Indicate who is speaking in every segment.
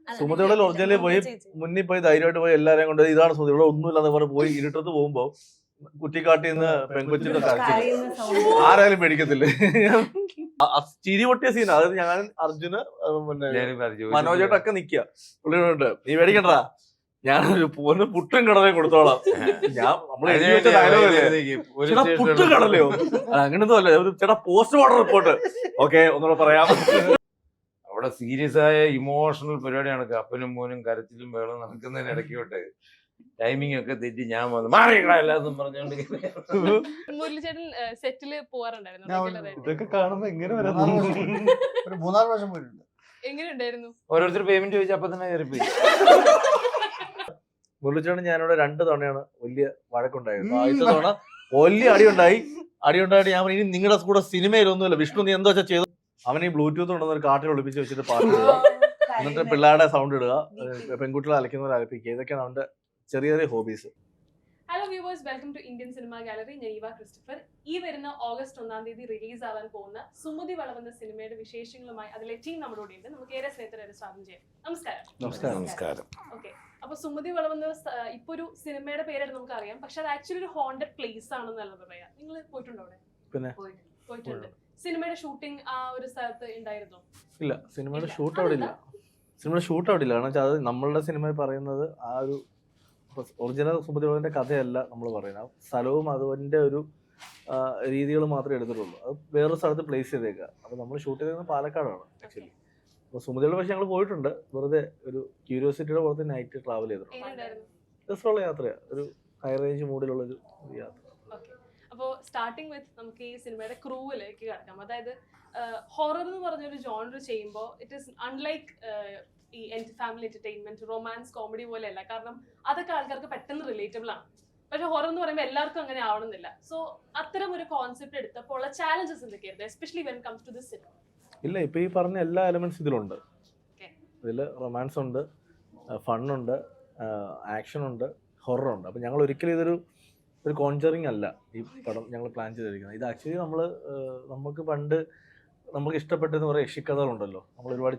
Speaker 1: സുമതിയുടെ ഒറിജിനലിൽ പോയി മുന്നിൽ പോയി ധൈര്യമായിട്ട് പോയി എല്ലാരെയും കൊണ്ട് ഇതാണ് സുമതി, ഇവിടെ ഒന്നുമില്ലാന്ന് പറഞ്ഞ് പോയി ഇരുട്ടത്ത് പോകുമ്പോ കുറ്റിക്കാട്ടിൽ നിന്ന് പെൺകൊച്ചിന്റെ കരച്ചിൽ ആരായാലും പേടിക്കത്തില്ലേ. ചിരി പൊട്ടിയ സീൻ, അതായത് ഞാൻ അർജുന് പിന്നെ മനോജേട്ടൊക്കെ നിക്കുക പുള്ളിയോട്, നീ പേടിക്കണ്ടാ ഞാനൊരു പുട്ടും കടലയും കൊടുത്തോളാം. ഞാൻ നമ്മള് എഴുതി വെച്ച ഡയലോഗ് പുട്ടും കടലയോ അങ്ങനൊന്നും അല്ല, ഒരു ചേട്ടാ പോസ്റ്റ്മോർട്ടം റിപ്പോർട്ട് ഓക്കെ ഒന്നുകൂടെ പറയാം.
Speaker 2: അവിടെ സീരിയസ് ആയ ഇമോഷണൽ പരിപാടിയാണ്. അപ്പനും മോനും കരച്ചിലും വേളം നടക്കുന്നതിന് ഇടയ്ക്കോട്ട് ടൈമിംഗ് ഒക്കെ തെറ്റി ഞാൻ വന്ന് മാറിയില്ലാന്നും പറഞ്ഞോണ്ട്
Speaker 3: മുരളിച്ചേട്ടൻ സെറ്റില് പോവാറുണ്ടായിരുന്നു.
Speaker 1: ഇതൊക്കെ കാണുമ്പോ എങ്ങനെ വരാം,
Speaker 4: ഒരു 3-4 പ്രാവശ്യം പോയിട്ടുണ്ട്.
Speaker 3: എങ്ങനെയുണ്ടായിരുന്നു?
Speaker 2: ഓരോരുത്തർ പേയ്മെന്റ് ചോദിച്ച അപ്പൊ തന്നെ കയറിപ്പോയി.
Speaker 1: മുരളിച്ചേട്ടൻ ഞാനിവിടെ 2 തവണയാണ് വലിയ വഴക്കുണ്ടായിരുന്നു. ആദ്യത്തെ തവണ വലിയ അടിയുണ്ടായിട്ട് ഞാൻ ഇനി നിങ്ങളുടെ കൂടെ സിനിമയിലൊന്നുമില്ല, വിഷ്ണു നീ എന്താ വെച്ചാൽ ചെയ്തു. അവൻ ഈ ബ്ലൂടൂത്ത് കൊണ്ടുവന്ന് ഒരു കാട്ടിൽ ഒളിപ്പിച്ച് വെച്ചിട്ട് പാട്ട് ഇടുക, എന്നിട്ട് പിള്ളേരുടെ സൗണ്ട് ഇടുക, പെൺകുട്ടികളെ അലക്കുന്നവരെ അലപ്പിക്കുക, ഇതൊക്കെയാണ് അവന്റെ ചെറിയ ചെറിയ hobbies.
Speaker 3: Hello viewers, welcome to Indian Cinema Gallery. ഞാൻ ഈവ ക്രിസ്റ്റഫർ. ഈ വരുന്ന ഓഗസ്റ്റ് 1-ാം തീയതി റിലീസ് ആവാൻ പോകുന്ന സുമതി വളവെന്ന സിനിമയുടെ വിശേഷങ്ങളുമായി അതിലെ ടീം നമ്മുടെ കൂടെ ഉണ്ട്. നമുക്ക് ഏറെ സ്നേഹിതരെ സ്വാഗതം ചെയ്യാം.
Speaker 2: നമസ്കാരം.
Speaker 3: ഓക്കെ, അപ്പൊ സുമതി വളവെന്ന ഇപ്പൊ ഒരു സിനിമയുടെ പേരായിട്ട് നമുക്ക് അറിയാം, പക്ഷെ അത് ആക്ച്വലി ഒരു ഹോണ്ടഡ് പ്ലേസ് ആണെന്നല്ല പറയാം. നിങ്ങൾ പോയിട്ടുണ്ടോ അവിടെ?
Speaker 1: പിന്നെ
Speaker 3: പോയിട്ടുണ്ട്. സിനിമയുടെ ഷൂട്ടിംഗ് ആ ഒരു സ്ഥലത്ത് ഉണ്ടായിരുന്നോ?
Speaker 1: ഇല്ല, സിനിമയുടെ ഷൂട്ട് അവിടെ ഇല്ല. കാരണം വെച്ചാൽ അത് നമ്മളുടെ സിനിമയിൽ പറയുന്നത് ആ ഒരു ഒറിജിനൽ സുമതിയുടെ കഥയല്ല നമ്മൾ പറയുന്നത്. സ്ഥലവും അതിൻ്റെ ഒരു രീതികൾ മാത്രമേ എടുത്തിട്ടുള്ളൂ. അത് വേറൊരു സ്ഥലത്ത് പ്ലേസ് ചെയ്തേക്കുക. അപ്പോൾ നമ്മൾ ഷൂട്ട് ചെയ്തത് പാലക്കാടാണ് ആക്ച്വലി. അപ്പോൾ സുമതിയുടെ പക്ഷേ ഞങ്ങൾ പോയിട്ടുണ്ട്, വെറുതെ ഒരു ക്യൂരിയോസിറ്റിയുടെ പുറത്ത് നൈറ്റ് ട്രാവൽ ചെയ്തിട്ടുണ്ട്. രസമുള്ള യാത്രയാണ്, ഒരു ഹൈ റേഞ്ച് മൂഡിലുള്ളൊരു യാത്ര.
Speaker 3: അപ്പോൾ സ്റ്റാർട്ടിങ് വിത്ത് നമുക്ക് ഈ സിനിമയുടെ ക്രൂവിലേക്ക് കിടക്കാം. അതായത് ഹൊറർ എന്ന് പറഞ്ഞൊരു ജോണർ ചെയ്യുമ്പോൾ ഇറ്റ് ഈസ് അൺലൈക്ക് ഈ ഫാമിലി എന്റർടൈൻമെന്റ്, റൊമാൻസ്, കോമഡി പോലെയല്ല. കാരണം അതൊക്കെ ആൾക്കാർക്ക് പെട്ടെന്ന് റിലേറ്റബിൾ ആണ്. പക്ഷെ ഹൊറർ എന്ന് പറയുമ്പോൾ എല്ലാവർക്കും അങ്ങനെ ആവണമെന്നില്ല. സോ അത്തരം ഒരു കോൺസെപ്റ്റ് എടുത്തപ്പോൾ ഉള്ള ചാലഞ്ചസ് എന്തൊക്കെയായിരുന്നു, especially when comes to this cinema?
Speaker 1: ഇല്ല, ഇപ്പൊ ഈ പറഞ്ഞ എല്ലാ എലമെന്റ്സ് ഇതിലുണ്ട്. ഇതിൽ റൊമാൻസ് ഉണ്ട്, ഫണ്ണുണ്ട്, ആക്ഷൻ ഉണ്ട്, ഹൊറർ ഉണ്ട്. അപ്പം ഞങ്ങൾ ഒരിക്കലും ഇതൊരു കോൺജറിങ് അല്ല ഈ പടം ഞങ്ങൾ പ്ലാൻ ചെയ്തിരിക്കുന്നത്. ഇത് ആക്ച്വലി നമുക്ക് പണ്ട് നമുക്ക് ഇഷ്ടപ്പെട്ടെന്ന് കുറേ യക്ഷിക്കഥകളുണ്ടല്ലോ, നമ്മൾ ഒരുപാട്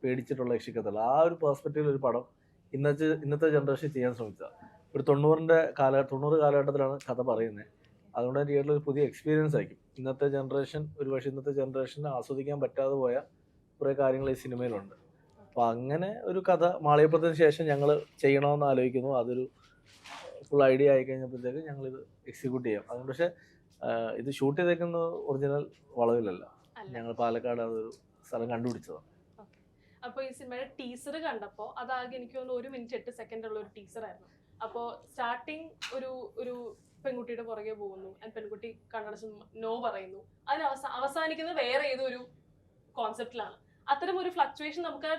Speaker 1: പേടിച്ചിട്ടുള്ള യക്ഷിക്കഥകൾ. ആ ഒരു പെർസ്പെക്റ്റീവിൽ ഒരു പടം ഇന്നത്തെ ജനറേഷൻ ചെയ്യാൻ ശ്രമിച്ചതാണ്. ഒരു 90 കാലഘട്ടത്തിലാണ് കഥ പറയുന്നത്. അതുകൊണ്ട് തിയേറ്ററിൽ ഒരു പുതിയ എക്സ്പീരിയൻസ് ആയിരിക്കും. ഇന്നത്തെ ജനറേഷന് ആസ്വദിക്കാൻ പറ്റാതെ പോയ കുറേ കാര്യങ്ങൾ ഈ സിനിമയിലുണ്ട്. അപ്പോൾ അങ്ങനെ ഒരു കഥ മാളികപ്പുറത്തിന് ശേഷം ഞങ്ങൾ ചെയ്യണമെന്ന് ആലോചിക്കുന്നു. അതൊരു ഫുൾ ഐഡിയ ആയി കഴിഞ്ഞപ്പോഴത്തേക്ക് ഞങ്ങളിത് എക്സിക്യൂട്ട് ചെയ്യാം. അതുകൊണ്ട് പക്ഷേ ഇത് ഷൂട്ട് ചെയ്തേക്കുന്ന ഒറിജിനൽ വളവിലല്ല, ഞങ്ങൾ പാലക്കാട് അതൊരു സ്ഥലം കണ്ടുപിടിച്ചതാണ്.
Speaker 3: അപ്പോൾ ഈ സിനിമയുടെ ടീസർ കണ്ടപ്പോൾ അതാകെ എനിക്ക് തോന്നുന്നു 1 മിനിറ്റ് 8 സെക്കൻഡ് ഉള്ള ഒരു ടീസർ ആയിരുന്നു. അപ്പോൾ സ്റ്റാർട്ടിങ് ഒരു പെൺകുട്ടിയുടെ പുറകെ പോകുന്നു, പെൺകുട്ടി കണ്ണടച്ച് നോ പറയുന്നു, അതിന് അവസാനിക്കുന്നത് വേറെ ഏതൊരു കോൺസെപ്റ്റിലാണ്. അത്തരം ഒരു ഫ്ലക്ച്വേഷൻ നമുക്ക്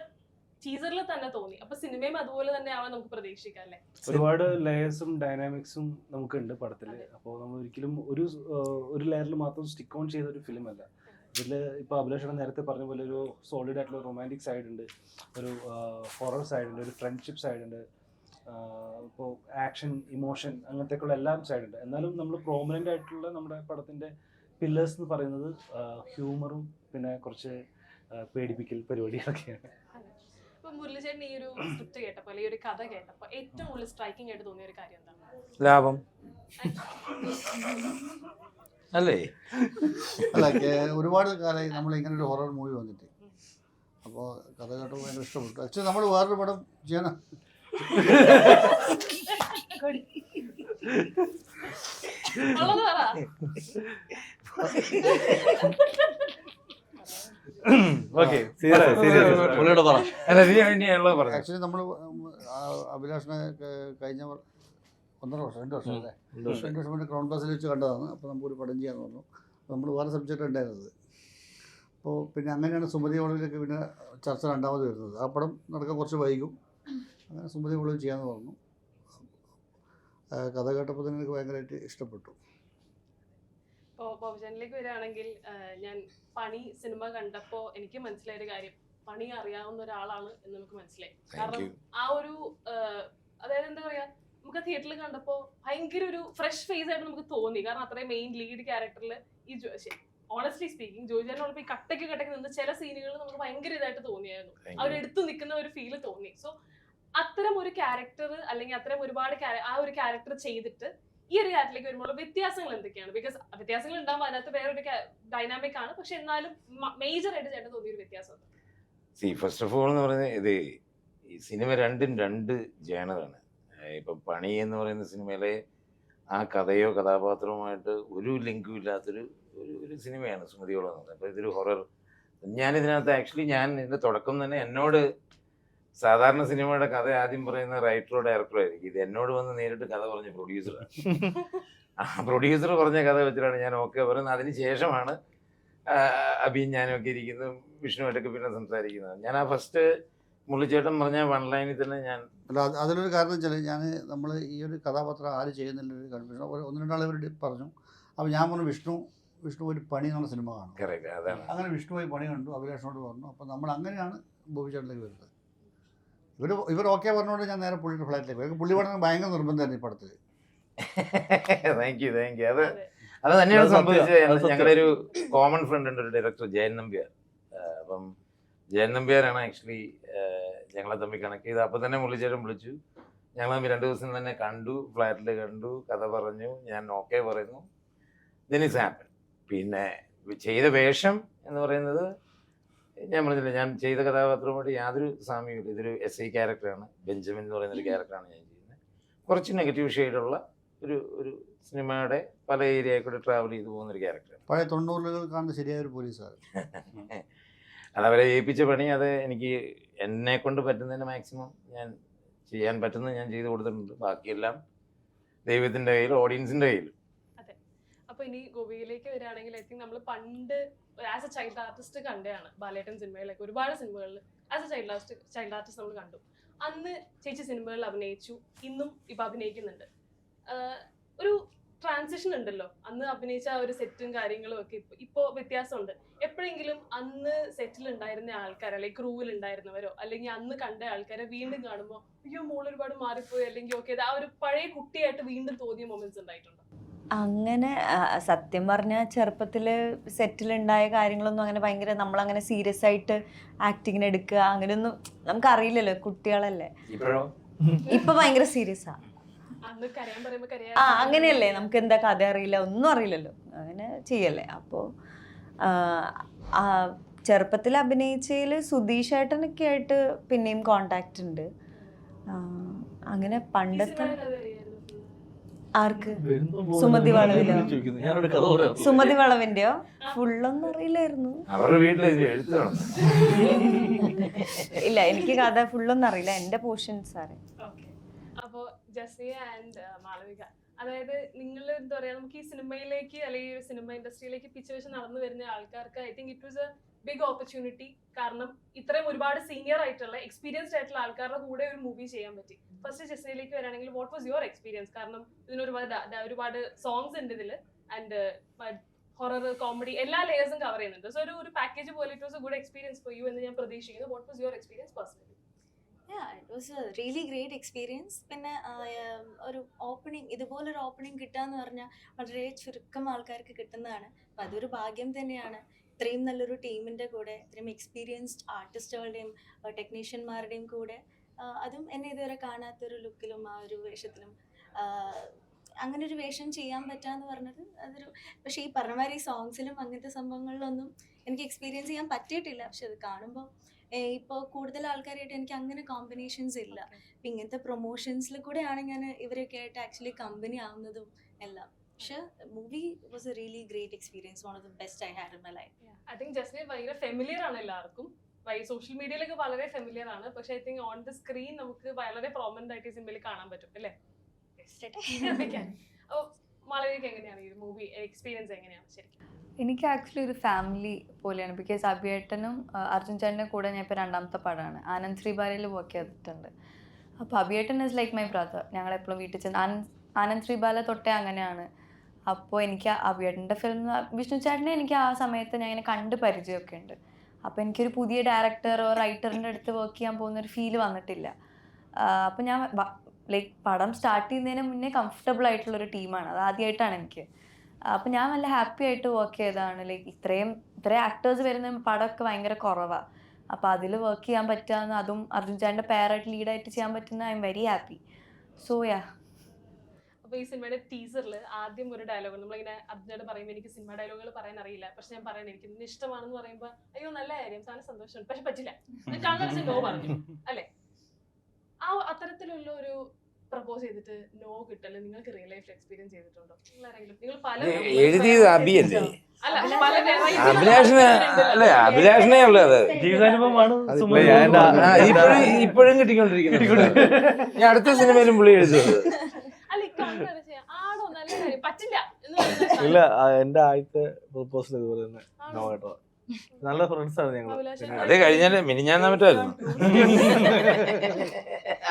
Speaker 3: ടീസറിൽ തന്നെ തോന്നി. അപ്പൊ സിനിമയും അതുപോലെ തന്നെ ആവാൻ നമുക്ക് പ്രതീക്ഷിക്കാം അല്ലേ?
Speaker 5: ഒരുപാട് ലെയേഴ്സും ഡൈനാമിക്സും നമുക്കുണ്ട് പടത്തില്. അപ്പോൾ നമ്മൾ ഒരിക്കലും ഒരു ലെയറിൽ മാത്രം സ്റ്റിക്ക് ഓൺ ചെയ്ത ഒരു ഫിലിം അല്ല. ഇതിൽ ഇപ്പോൾ അഭിലാഷ് നേരത്തെ പറഞ്ഞ പോലെ ഒരു സോളിഡ് ആയിട്ടുള്ള റൊമാൻറ്റിക് സൈഡ് ഉണ്ട്, ഒരു ഹൊറർ സൈഡ് ഉണ്ട്, ഒരു ഫ്രണ്ട്ഷിപ്പ് സൈഡ് ഉണ്ട്, ഇപ്പോൾ ആക്ഷൻ, ഇമോഷൻ, അങ്ങനത്തേക്കുള്ള എല്ലാം സൈഡ് ഉണ്ട്. എന്നാലും നമ്മൾ പ്രോമിനൻ്റ് ആയിട്ടുള്ള നമ്മുടെ പടത്തിൻ്റെ പില്ലേഴ്സ് എന്ന് പറയുന്നത് ഹ്യൂമറും പിന്നെ കുറച്ച് പേടിപ്പിക്കൽ പരിപാടികളൊക്കെയാണ്.
Speaker 3: ഇപ്പൊ മുരളിച്ചേട്ടൻ ഈ ഒരു സ്ക്രിപ്റ്റ് കേട്ടപ്പോൾ അല്ലെങ്കിൽ ഒരു കഥ കേട്ടപ്പോൾ ഏറ്റവും കൂടുതൽ സ്ട്രൈക്കിംഗ് ആയിട്ട് തോന്നിയ ഒരു കാര്യം എന്താണ്?
Speaker 2: ലാഭം അല്ലേ?
Speaker 4: അല്ല, ഒരുപാട് കാലമായി നമ്മൾ ഇങ്ങനെ ഒരു ഹൊറർ മൂവി വന്നിട്ട്. അപ്പോൾ കഥ കേട്ടപ്പോൾ ഭയങ്കര ഇഷ്ടപ്പെട്ടു. ആക്ച്വലി നമ്മൾ വേറൊരു പടം ചെയ്യണം. ആക്ച്വലി നമ്മൾ അഭിലാഷിനെ കഴിഞ്ഞ 1.5 വർഷം 2 വർഷം അല്ലേ, 2 വർഷം മുന്നേ ക്രൗൺ ക്ലാസ്സിൽ വെച്ച് കണ്ടതാണ്. അപ്പോൾ നമുക്കൊരു പടം ചെയ്യാന്ന് പറഞ്ഞു. നമ്മൾ വേറെ സബ്ജക്റ്റ് ഉണ്ടായിരുന്നത്. അപ്പോൾ പിന്നെ അങ്ങനെയാണ് സുമതി വളവിലേക്ക് പിന്നെ ചർച്ച രണ്ടാമത് വരുന്നത്. ആ പടം നടക്കാൻ കുറച്ച് വൈകും. അങ്ങനെ സുമതി വളവ് ചെയ്യാമെന്ന് പറഞ്ഞു. കഥ കേട്ടപ്പോൾ തന്നെ എനിക്ക് ഭയങ്കരമായിട്ട് ഇഷ്ടപ്പെട്ടു.
Speaker 3: ഇപ്പോൾ ബോബജനിലേക്ക് വരികയാണെങ്കിൽ ഞാൻ പണി സിനിമ കണ്ടപ്പോൾ എനിക്ക് മനസ്സിലായൊരു കാര്യം, പണി അറിയാവുന്ന ഒരാളാണ് എന്ന് നമുക്ക് മനസ്സിലായി. കാരണം ആ ഒരു അതായത് എന്താ പറയാ, നമുക്ക് തിയേറ്ററിൽ കണ്ടപ്പോൾ ഭയങ്കര ഒരു ഫ്രഷ് ഫേസ് ആയിട്ട് നമുക്ക് തോന്നി. കാരണം അത്രയും മെയിൻ ലീഡ് ക്യാരക്ടറിൽ ഈ ഓണസ്റ്റ്ലി സ്പീക്കിംഗ് ജോജാനോടൊപ്പം ഈ കട്ടയ്ക്ക് നിന്ന് ചില സീനുകൾ നമുക്ക് ഭയങ്കര ഇതായിട്ട് തോന്നിയായിരുന്നു.
Speaker 2: Thank you.
Speaker 3: അവരെടുത്തു നിൽക്കുന്ന ഒരു ഫീല് തോന്നി. സോ അത്തരം ഒരു ക്യാരക്ടർ അല്ലെങ്കിൽ അത്തരം ഒരുപാട് ആ ഒരു ക്യാരക്ടർ ചെയ്തിട്ട് ഈ ഒരു ക്യാരക്ടറിലേക്ക് വരുമ്പോൾ വ്യത്യാസങ്ങൾ എന്തൊക്കെയാണ്? ബിക്കോസ് വ്യത്യാസങ്ങൾ ഉണ്ടാകുമ്പോൾ അതിനകത്ത് വേറൊരു ഡൈനാമിക് ആണ്, പക്ഷെ എന്നാലും മേജർ ആയിട്ട് ചേട്ടൻ തോന്നിയൊരു വ്യത്യാസം.
Speaker 2: ഫസ്റ്റ് ഓഫ് ഓൾ എന്ന് പറയുന്നത് ഇത് ഈ സിനിമ രണ്ടും രണ്ട് ജേണറാണ്. ഇപ്പം പണി എന്ന് പറയുന്ന സിനിമയിലെ ആ കഥയോ കഥാപാത്രവുമായിട്ട് ഒരു ലിങ്കും ഇല്ലാത്തൊരു ഒരു സിനിമയാണ് സുമതിയോളം എന്ന് പറയുന്നത്. അപ്പോൾ ഇതൊരു ഹൊറർ. ഞാനിതിനകത്ത് ആക്ച്വലി ഇതിൻ്റെ തുടക്കം തന്നെ എന്നോട് സാധാരണ സിനിമയുടെ കഥ ആദ്യം പറയുന്ന റൈറ്ററോ ഡയറക്ടറോ ആയിരിക്കും. ഇത് എന്നോട് വന്ന് നേരിട്ട് കഥ പറഞ്ഞ പ്രൊഡ്യൂസറാണ്. ആ പ്രൊഡ്യൂസർ പറഞ്ഞ കഥ വെച്ചിട്ടാണ് ഞാൻ ഓക്കെ പറയുന്നത്. അതിന് ശേഷമാണ് അഭിയും ഞാനൊക്കെ ഇരിക്കുന്നത്, വിഷ്ണുവായിട്ടൊക്കെ പിന്നെ സംസാരിക്കുന്നത്. ഞാൻ ആ ഫസ്റ്റ് മുള്ളിച്ചേട്ടൻ പറഞ്ഞ വൺ ലൈനിൽ തന്നെ ഞാൻ
Speaker 4: അല്ല അതിലൊരു കാരണം വെച്ചാൽ നമ്മൾ ഈ ഒരു കഥാപാത്രം ആര് ചെയ്യുന്നുള്ളൊരു കൺഫ്യൂഷൻ ഒന്ന് രണ്ടാൾ ഇവർ പറഞ്ഞു. അപ്പോൾ ഞാൻ പറഞ്ഞു വിഷ്ണു ഒരു പണി എന്നുള്ള സിനിമ കാണും.
Speaker 2: കറക്റ്റ് അതാണ്.
Speaker 4: അങ്ങനെ വിഷ്ണു പോയി പണി കണ്ടു, അഭിലാഷിനോട് പറഞ്ഞു. അപ്പോൾ നമ്മൾ അങ്ങനെയാണ് ബോബിച്ചേട്ടനിലേക്ക് വരുന്നത്. ഇവർ ഓക്കെ പറഞ്ഞുകൊണ്ട് ഞാൻ നേരെ പുള്ളിയുടെ ഫ്ലാറ്റിലേക്ക് പോയി. പുള്ളി പറഞ്ഞാൽ ഭയങ്കര നിർബന്ധമായിരുന്നു ഈ പടത്തിൽ.
Speaker 2: Thank you. അത് തന്നെയാണ് സംഭവിച്ചത്. ഞങ്ങളുടെ ഒരു കോമൺ ഫ്രണ്ട് ഉണ്ട്, ഒരു ഡയറക്ടർ ജയൻ നമ്പ്യാർ. അപ്പം ജയൻ നമ്പ്യാരാണ് ആക്ച്വലി ഞങ്ങളെ തമ്മിൽ കണക്ട് ചെയ്ത്. അപ്പം തന്നെ മുള്ളിച്ചേട്ടൻ വിളിച്ചു. ഞങ്ങൾ തമ്മിൽ 2 ദിവസം തന്നെ കണ്ടു, ഫ്ലാറ്റിൽ കണ്ടു, കഥ പറഞ്ഞു, ഞാൻ ഓക്കെ പറയുന്നു. Then it's happen. പിന്നെ ചെയ്ത വേഷം എന്ന് പറയുന്നത് ഞാൻ പറഞ്ഞില്ല, ഞാൻ ചെയ്ത കഥാപാത്രവുമായിട്ട് യാതൊരു സാമ്യമില്ല. ഇതൊരു SI ക്യാരക്ടറാണ്, ബെഞ്ചമിൻ എന്ന് പറയുന്നൊരു ക്യാരക്ടറാണ് ഞാൻ ചെയ്യുന്നത്. കുറച്ച് നെഗറ്റീവ് ഷെയ്ഡുള്ള ഒരു സിനിമയുടെ പല ഏരിയയിൽ കൂടെ ട്രാവൽ ചെയ്തു പോകുന്നൊരു ക്യാരക്ടറാണ്.
Speaker 4: പഴയ 90കളിൽ കാണുന്ന ശരിയായ ഒരു പോലീസുകാരൻ.
Speaker 2: അതവരെ ഏൽപ്പിച്ച പണി അത് എനിക്ക് എന്നെ കൊണ്ട് പറ്റുന്നതിന് മാക്സിമം ഞാൻ ചെയ്യാൻ പറ്റുന്നത് ഞാൻ ചെയ്തു കൊടുത്തിട്ടുണ്ട്. ബാക്കിയെല്ലാം ദൈവത്തിൻ്റെ കയ്യിൽ, ഓഡിയൻസിൻ്റെ കയ്യിൽ.
Speaker 3: അതെ. അപ്പോൾ ഇനി ഗോപിയിലേക്ക് വരികയാണെങ്കിൽ ഐ തിങ്ക് നമ്മൾ പണ്ട് ആസ് എ ചൈൽഡ് ആർട്ടിസ്റ്റ് കണ്ടതാണ് ബാലേട്ടൻ സിനിമയിലൊക്കെ. ഒരുപാട് സിനിമകളിൽ ആസ് എ ചൈൽഡ് ആർട്ടിസ്റ്റ് നമ്മൾ കണ്ടു. അന്ന് ചേച്ചി സിനിമകളിൽ അഭിനയിച്ചു, ഇന്നും ഇപ്പം അഭിനയിക്കുന്നുണ്ട്. ഒരു ട്രാൻസിഷൻ ഉണ്ടല്ലോ, അന്ന് അഭിനയിച്ച ആ ഒരു സെറ്റും കാര്യങ്ങളും ഒക്കെ ഇപ്പോൾ വ്യത്യാസമുണ്ട്. എപ്പോഴെങ്കിലും അന്ന് സെറ്റിൽ ഉണ്ടായിരുന്ന ആൾക്കാർ അല്ലെങ്കിൽ ക്രൂവിൽ ഉണ്ടായിരുന്നവരോ അല്ലെങ്കിൽ അന്ന് കണ്ട ആൾക്കാരെ വീണ്ടും കാണുമ്പോൾ അയ്യോ മോൾ ഒരുപാട് മാറിപ്പോയി അല്ലെങ്കിൽ ഓക്കെ ആ ഒരു പഴയ കുട്ടിയായിട്ട് വീണ്ടും തോന്നിയ മൊമെന്റ്സ് ഉണ്ടായിട്ടുണ്ടോ?
Speaker 6: അങ്ങനെ സത്യം പറഞ്ഞാൽ ചെറുപ്പത്തിൽ സെറ്റിലുണ്ടായ കാര്യങ്ങളൊന്നും അങ്ങനെ ഭയങ്കര നമ്മളങ്ങനെ സീരിയസ് ആയിട്ട് ആക്ടിങ്ങിന് എടുക്കുക അങ്ങനെയൊന്നും നമുക്കറിയില്ലല്ലോ, കുട്ടികളല്ലേ. ഇപ്പൊ ഭയങ്കര സീരിയസാ. അങ്ങനെയല്ലേ, നമുക്ക് എന്താ കഥ അറിയില്ല, ഒന്നും അറിയില്ലല്ലോ, അങ്ങനെ ചെയ്യല്ലേ. അപ്പോൾ ചെറുപ്പത്തിൽ അഭിനയിച്ചതിൽ സുധീഷ് ഏട്ടനൊക്കെ ആയിട്ട് പിന്നെയും കോണ്ടാക്ട് ഉണ്ട്. അങ്ങനെ പണ്ടത്തെ ആർക്ക്? സുമതി വളവിലോ? സുമതി വളവിന്റെയോ? ഫുള്ളൊന്നും അറിയില്ലായിരുന്നു. ഇല്ല, എനിക്ക് കഥ ഫുള്ളൊന്നും അറിയില്ല, എന്റെ പോർഷൻസ് അറിയാം.
Speaker 3: അപ്പോൾ ജസ്മിയ ആൻഡ് മാളവിക, അതായത് നിങ്ങൾ എന്താ പറയുക, നമുക്ക് ഈ സിനിമയിലേക്ക് അല്ലെങ്കിൽ ഒരു സിനിമ ഇൻഡസ്ട്രിയിലേക്ക് പിച്ച് വെച്ച് നടന്നു വരുന്ന ആൾക്കാർക്ക് I think it was a big opportunity. കാരണം ഇത്രയും ഒരുപാട് സീനിയർ ആയിട്ടുള്ള എക്സ്പീരിയൻസ്ഡ് ആയിട്ടുള്ള ആൾക്കാരുടെ കൂടെ ഒരു മൂവി ചെയ്യാൻ പറ്റി. ഫസ്റ്റ് ജസ്മിയയിലേക്ക് വരികയാണെങ്കിൽ വാട്ട് വാസ് യുവർ എക്സ്പീരിയൻസ്? കാരണം ഇതിനൊരുപാട് സോങ്സ് ഉണ്ട് ഇതിൽ ആൻഡ് ഹൊറർ, കോമഡി എല്ലാ ലേയേഴ്സും കവർ ചെയ്യുന്നുണ്ട്. സോ ഒരു പാക്കേജ് പോലെ it was A good experience for you എന്ന് ഞാൻ പ്രതീക്ഷിക്കുന്നു. What was your experience personally?
Speaker 7: It was a really great experience. പിന്നെ ഒരു ഓപ്പണിംഗ്, ഇതുപോലൊരു ഓപ്പണിംഗ് കിട്ടുക എന്ന് പറഞ്ഞാൽ വളരെ ചുരുക്കം ആൾക്കാർക്ക് കിട്ടുന്നതാണ്. അപ്പം അതൊരു ഭാഗ്യം തന്നെയാണ്. ഇത്രയും നല്ലൊരു ടീമിൻ്റെ കൂടെ, ഇത്രയും എക്സ്പീരിയൻസ്ഡ് ആർട്ടിസ്റ്റുകളുടെയും ടെക്നീഷ്യന്മാരുടെയും കൂടെ, അതും എന്നെ ഇതുവരെ കാണാത്തൊരു ലുക്കിലും ആ ഒരു വേഷത്തിലും അങ്ങനെ ഒരു വേഷം ചെയ്യാൻ പറ്റാന്ന് പറഞ്ഞത് അതൊരു, പക്ഷേ ഈ പറഞ്ഞ മാതിരി സോങ്സിലും അങ്ങനത്തെ സംഭവങ്ങളിലൊന്നും എനിക്ക് എക്സ്പീരിയൻസ് ചെയ്യാൻ പറ്റിയിട്ടില്ല. പക്ഷെ അത് കാണുമ്പോൾ ഇപ്പോൾ കൂടുതൽ ആൾക്കാരായിട്ട് എനിക്ക് അങ്ങനെ കോമ്പിനേഷൻസ് ഇല്ല. അപ്പം ഇങ്ങനത്തെ പ്രൊമോഷൻസിൽ കൂടെയാണ് ഞാൻ ഇവരൊക്കെ ആയിട്ട് ആക്ച്വലി കമ്പനി ആവുന്നതും എല്ലാം. പക്ഷെ movie was a really great experience, one of the best I had in my life.
Speaker 3: I think Jasmiya ഭയങ്കര ഫെമിലിയർ ആണ് എല്ലാവർക്കും. സോഷ്യൽ മീഡിയയിലൊക്കെ വളരെ ഫെമിലിയർ ആണ്, പക്ഷെ I think on the screen നമുക്ക് വളരെ പ്രോമനന്റ് ആയിട്ട് ഈ സിനിമയിൽ കാണാൻ പറ്റും അല്ലേ? അപ്പോൾ മാളവികയ്ക്ക് എങ്ങനെയാണ് ഈ മൂവി എക്സ്പീരിയൻസ് എങ്ങനെയാണ് ശരിക്കും?
Speaker 6: എനിക്ക് ആക്ച്വലി ഒരു ഫാമിലി പോലെയാണ്. ബിക്കോസ് അഭിയേട്ടനും അർജുൻ ചേട്ടൻ്റെ കൂടെ ഞാൻ ഇപ്പോൾ രണ്ടാമത്തെ പടമാണ് ആനന്ദ് ശ്രീബാലയിൽ വർക്ക് ചെയ്തിട്ടുണ്ട്. അപ്പോൾ അഭിയേട്ടൻ ഇസ് ലൈക്ക് മൈ ബ്രദർ. ഞങ്ങളെപ്പോഴും വീട്ടിൽ ചെന്ന് ആനന്ദ് ശ്രീബാല തൊട്ടേ അങ്ങനെയാണ്. അപ്പോൾ എനിക്ക് അഭിയേട്ടൻ്റെ ഫിലിം, വിഷ്ണു ചേട്ടനെ എനിക്ക് ആ സമയത്ത് ഞാൻ ഇങ്ങനെ കണ്ട് പരിചയമൊക്കെ ഉണ്ട്. അപ്പോൾ എനിക്കൊരു പുതിയ ഡയറക്ടറോ റൈറ്ററിൻ്റെ അടുത്ത് വർക്ക് ചെയ്യാൻ പോകുന്നൊരു ഫീല് വന്നിട്ടില്ല. അപ്പോൾ ഞാൻ ലൈക്ക് പടം സ്റ്റാർട്ട് ചെയ്യുന്നതിന് മുന്നേ കംഫർട്ടബിൾ ആയിട്ടുള്ളൊരു ടീമാണ്, അത് ആദ്യമായിട്ടാണ് എനിക്ക്. അപ്പം ഞാൻ നല്ല ഹാപ്പി ആയിട്ട് വർക്ക് ചെയ്തതാണ്. ലൈക്ക് ഇത്രയും ആക്ടേഴ്സ് വരുന്ന പടമൊക്കെ ഭയങ്കര കുറവാണ്. അപ്പോൾ അതിൽ വർക്ക് ചെയ്യാൻ പറ്റുകയെന്ന്, അതും അർജുൻ ചേട്ടൻ്റെ പെയറായിട്ട് ലീഡായിട്ട് ചെയ്യാൻ പറ്റുന്ന I am very happy. So yeah.
Speaker 3: അപ്പൊ ഈ സിനിമയുടെ ടീസറിൽ ആദ്യം ഒരു ഡയലോഗ് നമ്മളിങ്ങനെ അർജുനോട് പറയുമ്പോൾ എനിക്ക് സിനിമ ഡയലോഗുകൾ പറയാൻ അറിയില്ല, പക്ഷെ ഞാൻ പറയണേ എനിക്ക് നിന്നെ ഇഷ്ടമാണെന്ന് പറയുമ്പോൾ അയ്യോ നല്ല കാര്യം സാധനം സന്തോഷമുണ്ട്, പക്ഷെ പറ്റില്ല കണ്ണടച്ച് നോ പറഞ്ഞു അല്ലെ? ആ അത്തരത്തിലുള്ള ഒരു പ്രപ്പോസ് ചെയ്തിട്ട് നോ കിട്ടല് നിങ്ങൾക്ക് റിയൽ ലൈഫ് എക്സ്പീരിയൻസ് ചെയ്തിട്ടുണ്ടോ? നിങ്ങൾ പല
Speaker 2: എഴുതിയത് അബിയല്ലേ?
Speaker 3: അല്ല പല
Speaker 2: അഭിലാഷിനെ അല്ലേ? അഭിലാഷിനെ ഉള്ളത്
Speaker 5: ജീവിതാനുഭവമാണ്
Speaker 2: ഇപ്പോഴും കിട്ടിക്കൊണ്ടിരിക്കുന്നത്. ഞാൻ അടുത്ത സിനിമയിലും പുള്ളി എഴുതുന്നത്.
Speaker 3: അല്ല ആണോ നല്ല കാര്യം പറ്റില്ല
Speaker 1: ഇല്ല, എന്റെ ആദ്യത്തെ പ്രപ്പോസൽ ഇതുപോലെ തന്നെ നോ കേട്ടോ. നല്ല ഫ്രണ്ട്സ് ആണ് ഞങ്ങൾ.
Speaker 2: അത് കഴിഞ്ഞാല് മിനിഞ്ഞാന്ന് മറ്റായിരുന്നു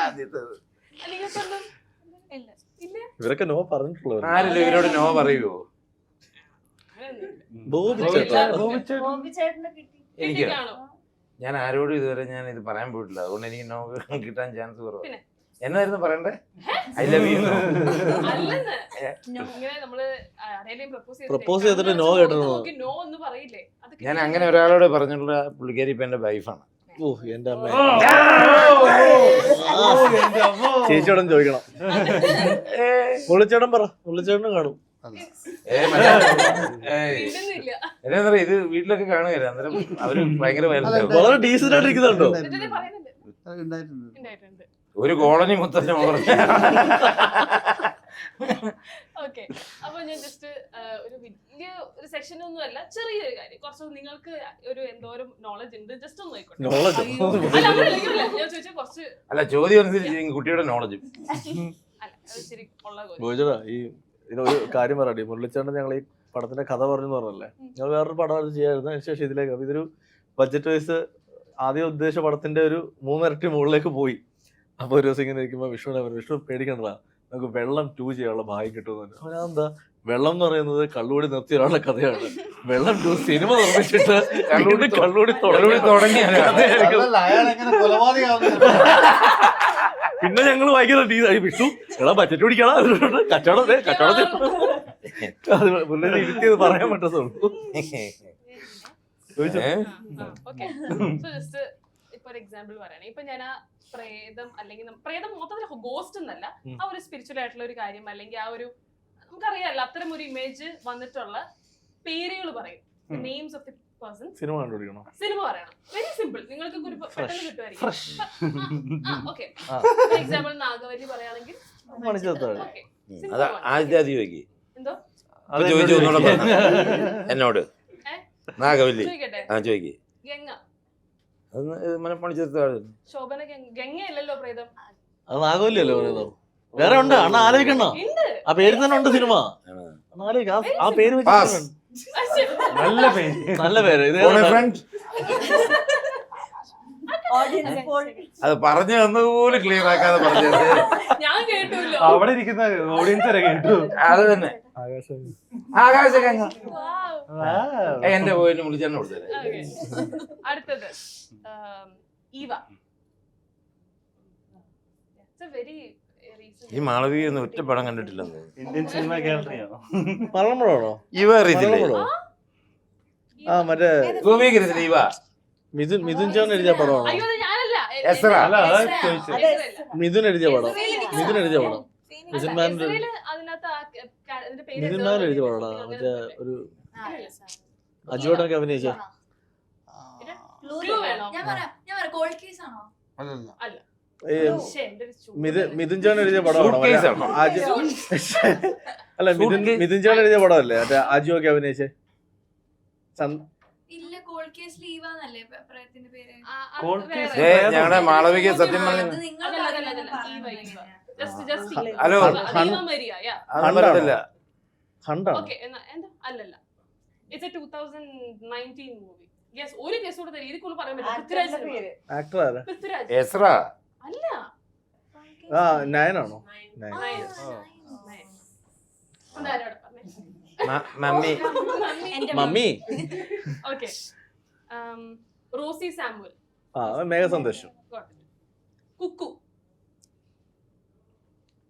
Speaker 2: ആദ്യത്തേത്.
Speaker 1: ഇവരൊക്കെ നോ പറഞ്ഞിട്ടുള്ളവർ.
Speaker 2: ആരല്ലോ ഇവരോട് നോ പറയുവോ? എനിക്ക് ഞാൻ ആരോടും ഇതുവരെ ഞാൻ ഇത് പറയാൻ പോയിട്ടില്ല, അതുകൊണ്ട് എനിക്ക് നോ കിട്ടാൻ ചാൻസ് കുറവ്. എന്നായിരുന്നു പറയണ്ടേ? I love you.
Speaker 1: പ്രപ്പോസ് ചെയ്തിട്ട് നോ കേട്ടോ.
Speaker 2: ഞാൻ അങ്ങനെ ഒരാളോട് പറഞ്ഞിട്ടുള്ള പുള്ളിക്കാരി ഇപ്പൊ എന്റെ വൈഫാണ്.
Speaker 1: ഓ എന്റെ അമ്മ. ചേച്ചിയോടും ചോദിക്കണം. മുള്ളിച്ചേട്ടൻ പറ, മുള്ളിച്ചേട്ടനും കാണും.
Speaker 2: എന്നാ ഇത് വീട്ടിലൊക്കെ കാണുകയല്ല, അന്നേരം അവര് ഭയങ്കര
Speaker 1: വളരെ ഡീസന്റ് ആയിട്ട് ഇരിക്കുന്നുണ്ടോ?
Speaker 7: ഉണ്ടായിട്ടുണ്ട്.
Speaker 2: ഒരു കോളനി മൊത്തം പറഞ്ഞു.
Speaker 3: ഓക്കെ, അപ്പൊ ഞാൻ ജസ്റ്റ് ഒരു വലിയ ഒരു സെക്ഷൻ ഒന്നും അല്ല, ചെറിയൊരു കാര്യം, കുറച്ച് നിങ്ങൾക്ക് ഒരു എന്തോരം നോളജ് ഉണ്ട് ജസ്റ്റ് ഒന്ന് നോക്കട്ടെ. ഞാൻ ചോദിച്ചാൽ കുറച്ച്
Speaker 2: അല്ല, ചോദ്യം അനുസരിച്ച് കുട്ടിയുടെ നോളജ്
Speaker 3: അല്ല അത് ശരി ഉള്ള
Speaker 1: ഗോചര ഈ ഇതിനൊരു കാര്യം പറയട്ടെ. മുരളിച്ചേട്ടൻ ഞങ്ങൾ ഈ പടത്തിന്റെ കഥ പറഞ്ഞു പറഞ്ഞല്ലേ, ഞങ്ങൾ വേറൊരു പടം ചെയ്യായിരുന്നു. അതിനുശേഷം ഇതിലേക്ക് ഇതൊരു ബഡ്ജറ്റ് വൈസ് ആദ്യം ഉദ്ദേശിച്ച പടത്തിന്റെ ഒരു 3 ഇരട്ടി മുകളിലേക്ക് പോയി. അപ്പൊ ഒരു ദിവസം ഇങ്ങനെ ഇരിക്കുമ്പോൾ വിഷ്ണു പേടിക്കണ്ടതാ, നമുക്ക് വെള്ളം 2 ചെയ്യാനുള്ള ഭാഗ്യം കിട്ടുമെന്ന്. അതെന്താ? വെള്ളം എന്ന് പറയുന്നത് കള്ളുകൂടി നിർത്തിയ ഒരാളുടെ കഥയാണ്. വെള്ളം 2 സിനിമ നിർമ്മിച്ചിട്ട് കള്ളുകൂടി തുടങ്ങി. പിന്നെ ഞങ്ങൾ ഭയങ്കര വിഷ്ണു എടാ ബഡ്ജറ്റ് പിടിക്കണം, കച്ചവടം ഇരുത്തിയത് പറയാൻ പറ്റത്തുള്ളൂ.
Speaker 3: ഇപ്പൊ ഒരു എക്സാമ്പിൾ പറയണേ, ഇപ്പൊ ഞാൻ ആ പ്രേതം അല്ലെങ്കിൽ പ്രേതം മൊത്തത്തിൽ ഗോസ്റ്റ് എന്നല്ല, ആ ഒരു സ്പിരിച്വൽ ആയിട്ടുള്ള ഒരു കാര്യം അല്ലെങ്കിൽ ആ ഒരു നമുക്കറിയാമല്ലോ അത്തരം ഒരു ഇമേജ് വന്നിട്ടുള്ള പേരുകൾ പറയും, names of the person.
Speaker 1: Cinema കണ്ടുപിടിക്കണം,
Speaker 3: സിനിമ പറയണം. വെരി സിമ്പിൾ, നിങ്ങൾക്ക് പെട്ടെന്ന് കിട്ടുമായിരിക്കും. ഓക്കെ, എക്സാമ്പിൾ നാഗവല്ലി പറയുകയാണെങ്കിൽ എന്തോ
Speaker 2: എന്നോട് നാഗവല്ലി
Speaker 3: ചോദിക്കട്ടെ,
Speaker 2: ചോദിക്കേ.
Speaker 3: ഗംഗ
Speaker 2: മനപ്പണിച്ചെടുത്ത
Speaker 3: ശോഭന ഗംഗയല്ലല്ലോ പ്രേതം.
Speaker 1: അത് നാഗവല്ലിയല്ലോ പറയുന്നത്. വേറെ ഉണ്ട് അണ്ണ ആലോചിക്കണ്ട, ആ പേര് തന്നെ ഉണ്ട് സിനിമ. ആ പേര്
Speaker 5: നല്ല പേര്,
Speaker 1: നല്ല പേര്.
Speaker 2: അത് പറഞ്ഞു തന്നതുപോലെ ക്ലിയർ ആക്കാതെ പറഞ്ഞത്
Speaker 3: ഞാൻ കേട്ടില്ല,
Speaker 5: അവിടെ ഇരിക്കുന്ന ഓഡിയൻസ് വരെ കേട്ടു.
Speaker 2: അത് തന്നെ ആകാശഗംഗ. എന്റെ പോയിന്റ് വിളിച്ചാണ് കൊടുത്തത്.
Speaker 3: അടുത്തത് ഈവ.
Speaker 2: ഈ മാളവിക ഒന്നും ഒറ്റ പടം കണ്ടിട്ടില്ലെന്ന്.
Speaker 5: Indian cinema ഗാലറിയോ?
Speaker 1: മലമ്പുഴാണോ?
Speaker 2: ഇവ അറിയത്തില്ലേ?
Speaker 1: ആ മറ്റേ
Speaker 2: ഗോപികരത്തില്ല ഇവ.
Speaker 1: മിഥുൻ ചേട്ടൻ എഴുതിയ പടമാണോ?
Speaker 2: എസ്ര.
Speaker 1: മിഥുൻ എഴുതിയ പടം. മിഥുൻ എഴുതിയ പടം. മിഥുൻ മാൻ എഴുതിയ പടമാ. മറ്റേ ഒരു അജുവേട്ടനൊക്കെ അഭിനയിച്ച മിഥുൻ ചേട്ടൻ എഴുതിയ പടമാണോ? അല്ല മിഥുൻ ചേട്ടൻ എഴുതിയ പടമല്ലേ മറ്റേ അജു ഒക്കെ അഭിനയിച്ചേ?
Speaker 2: ഞങ്ങളുടെ മാളവിക സത്യം പറഞ്ഞു. ഹലോ
Speaker 3: അല്ലല്ല, ഇറ്റ്സ് എ 2019 മൂവി. യെസ്, ഒരു കേസ് കൂടെ തരും, ഇതിൽ പറയാൻ പറ്റില്ല.
Speaker 1: ആക്ടർ ആരാ?
Speaker 3: പൃഥ്വിരാജ്
Speaker 2: എസ്ര
Speaker 3: അല്ല,
Speaker 1: ആ നയനാണോ?
Speaker 2: Mummy.
Speaker 1: Mummy.
Speaker 3: Okay, Rosy Samuel.
Speaker 1: ആ മേഘ സന്ദേശം.
Speaker 3: കുക്കു.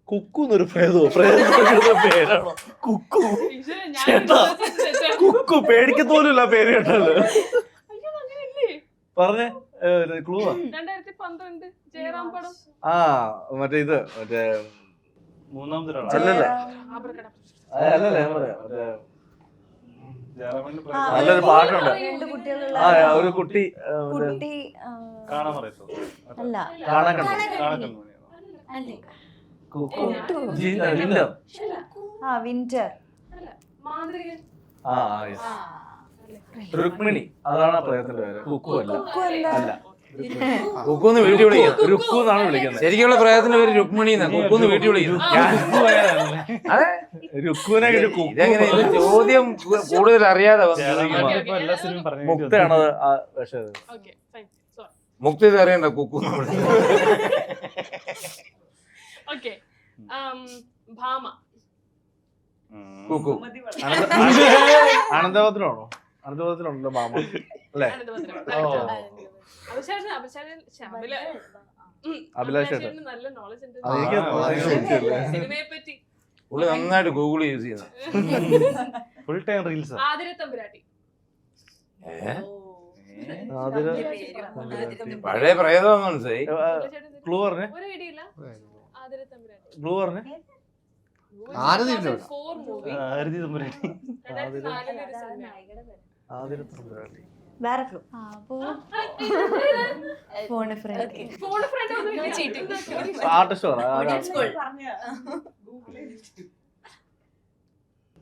Speaker 1: കുക്കു എന്നൊരു പ്രേതത്തിന്റെ പേരാണോ കുക്കു?
Speaker 3: ഈശ്വരാ, ഞാൻ
Speaker 1: ചേട്ടാ.
Speaker 3: വിശ്വസിച്ചത് തെറ്റാണ്.
Speaker 1: കുക്കു പേടിക്കത്തോലുമില്ല പേര് കേട്ടത്.
Speaker 3: അയ്യോ, അങ്ങനെയല്ലേ?
Speaker 1: പറഞ്ഞേ ക്ലൂ
Speaker 3: 2012 ജയറാം പടം.
Speaker 1: ആ മറ്റേ ഇത് മറ്റേ
Speaker 5: മൂന്നാമത്തെ
Speaker 1: അല്ലല്ല
Speaker 3: ആബ്രക്കട.
Speaker 1: അല്ലല്ല ഞാൻ പറയാം മറ്റേ
Speaker 5: ജയറാമിന്റെ
Speaker 6: ആ,
Speaker 1: നല്ലൊരു പാട്ടുണ്ട്.
Speaker 6: രണ്ട് കുട്ടികളുള്ള
Speaker 1: ആ ഒരു കുട്ടി
Speaker 6: കുട്ടി
Speaker 5: കാണാൻ പറയത്തോ
Speaker 6: അല്ല
Speaker 1: കാണാൻ കണ്ടു.
Speaker 6: അല്ലേ
Speaker 1: വിന്റർ.
Speaker 6: ആ വിന്റർ
Speaker 3: അല്ല, മാന്ത്രികൻ.
Speaker 1: ആ yes. രുക്മിണി അതാണ് ആ പ്രേതത്തിന്റെ പേര്. കുക്കു അല്ല. അല്ല
Speaker 2: കുക്കൂന്ന് വീട്ടിൽ വിളിക്കുന്നു.
Speaker 1: രുക്കു എന്നാണ് വിളിക്കുന്നത്.
Speaker 2: ശരിക്കുള്ള പ്രേതത്തിന്റെ പേര് രുക്മിണി എന്നാ. കുക്കൂന്ന് വീട്ടിൽ വിളിക്കുന്നു. അതെ,
Speaker 1: രുക്കുവിനെ കിട്ടി കുക്കു.
Speaker 2: ഇതെങ്ങനെ ഇത് ചോദ്യം കൂടുതൽ അറിയാതെ വന്നു.
Speaker 5: എല്ലാ സിനിമയും പറഞ്ഞു
Speaker 1: മുക്തയാണത് ആ പക്ഷേ
Speaker 3: Okay, fine. Sorry.
Speaker 2: മുക്തി ഇത് അറിയണ്ട കുക്കു.
Speaker 3: Okay. ഭാമ.
Speaker 2: കുക്കു.
Speaker 1: അനന്തപത്രമാണോ? അനന്തപത്രത്തിലുണ്ടല്ലോ മാമ അല്ലേ?
Speaker 3: അനന്തപത്രം.
Speaker 1: അഭിലാഷേട്ടൻ.
Speaker 3: നല്ല നോളജ് ഉണ്ട്
Speaker 1: എനിക്ക്
Speaker 3: സിനിമയെ പറ്റി.
Speaker 2: പുള്ളി നന്നായിട്ട് ഗൂഗിൾ യൂസ് ചെയ്യുന്നു.
Speaker 5: Full time reels.
Speaker 3: Athira Thampuratti.
Speaker 2: പഴയ പ്രേതം മനസ്സിലായി.
Speaker 1: ക്ലൂ പറഞ്ഞേ.
Speaker 3: ഒരു ഐഡിയ ആതിര തമ്പുരാട്ടി.
Speaker 1: ക്ലൂ പറഞ്ഞേ.
Speaker 4: ആരതി ഉണ്ട് ഇവിടെ.
Speaker 3: 4 മൂവി.
Speaker 5: ആരതി തമ്പുരാട്ടി.
Speaker 3: 2004 ഒരു സിനിമ.
Speaker 1: ആതിര തമ്പുരാട്ടി.
Speaker 6: വേറെ ഫോണ് ഫ്രണ്ട്
Speaker 3: ഫോൺ ഫ്രണ്ട് ഒന്നും ചീറ്റിംഗ്.
Speaker 1: ആർട്ടിസ്റ്റ്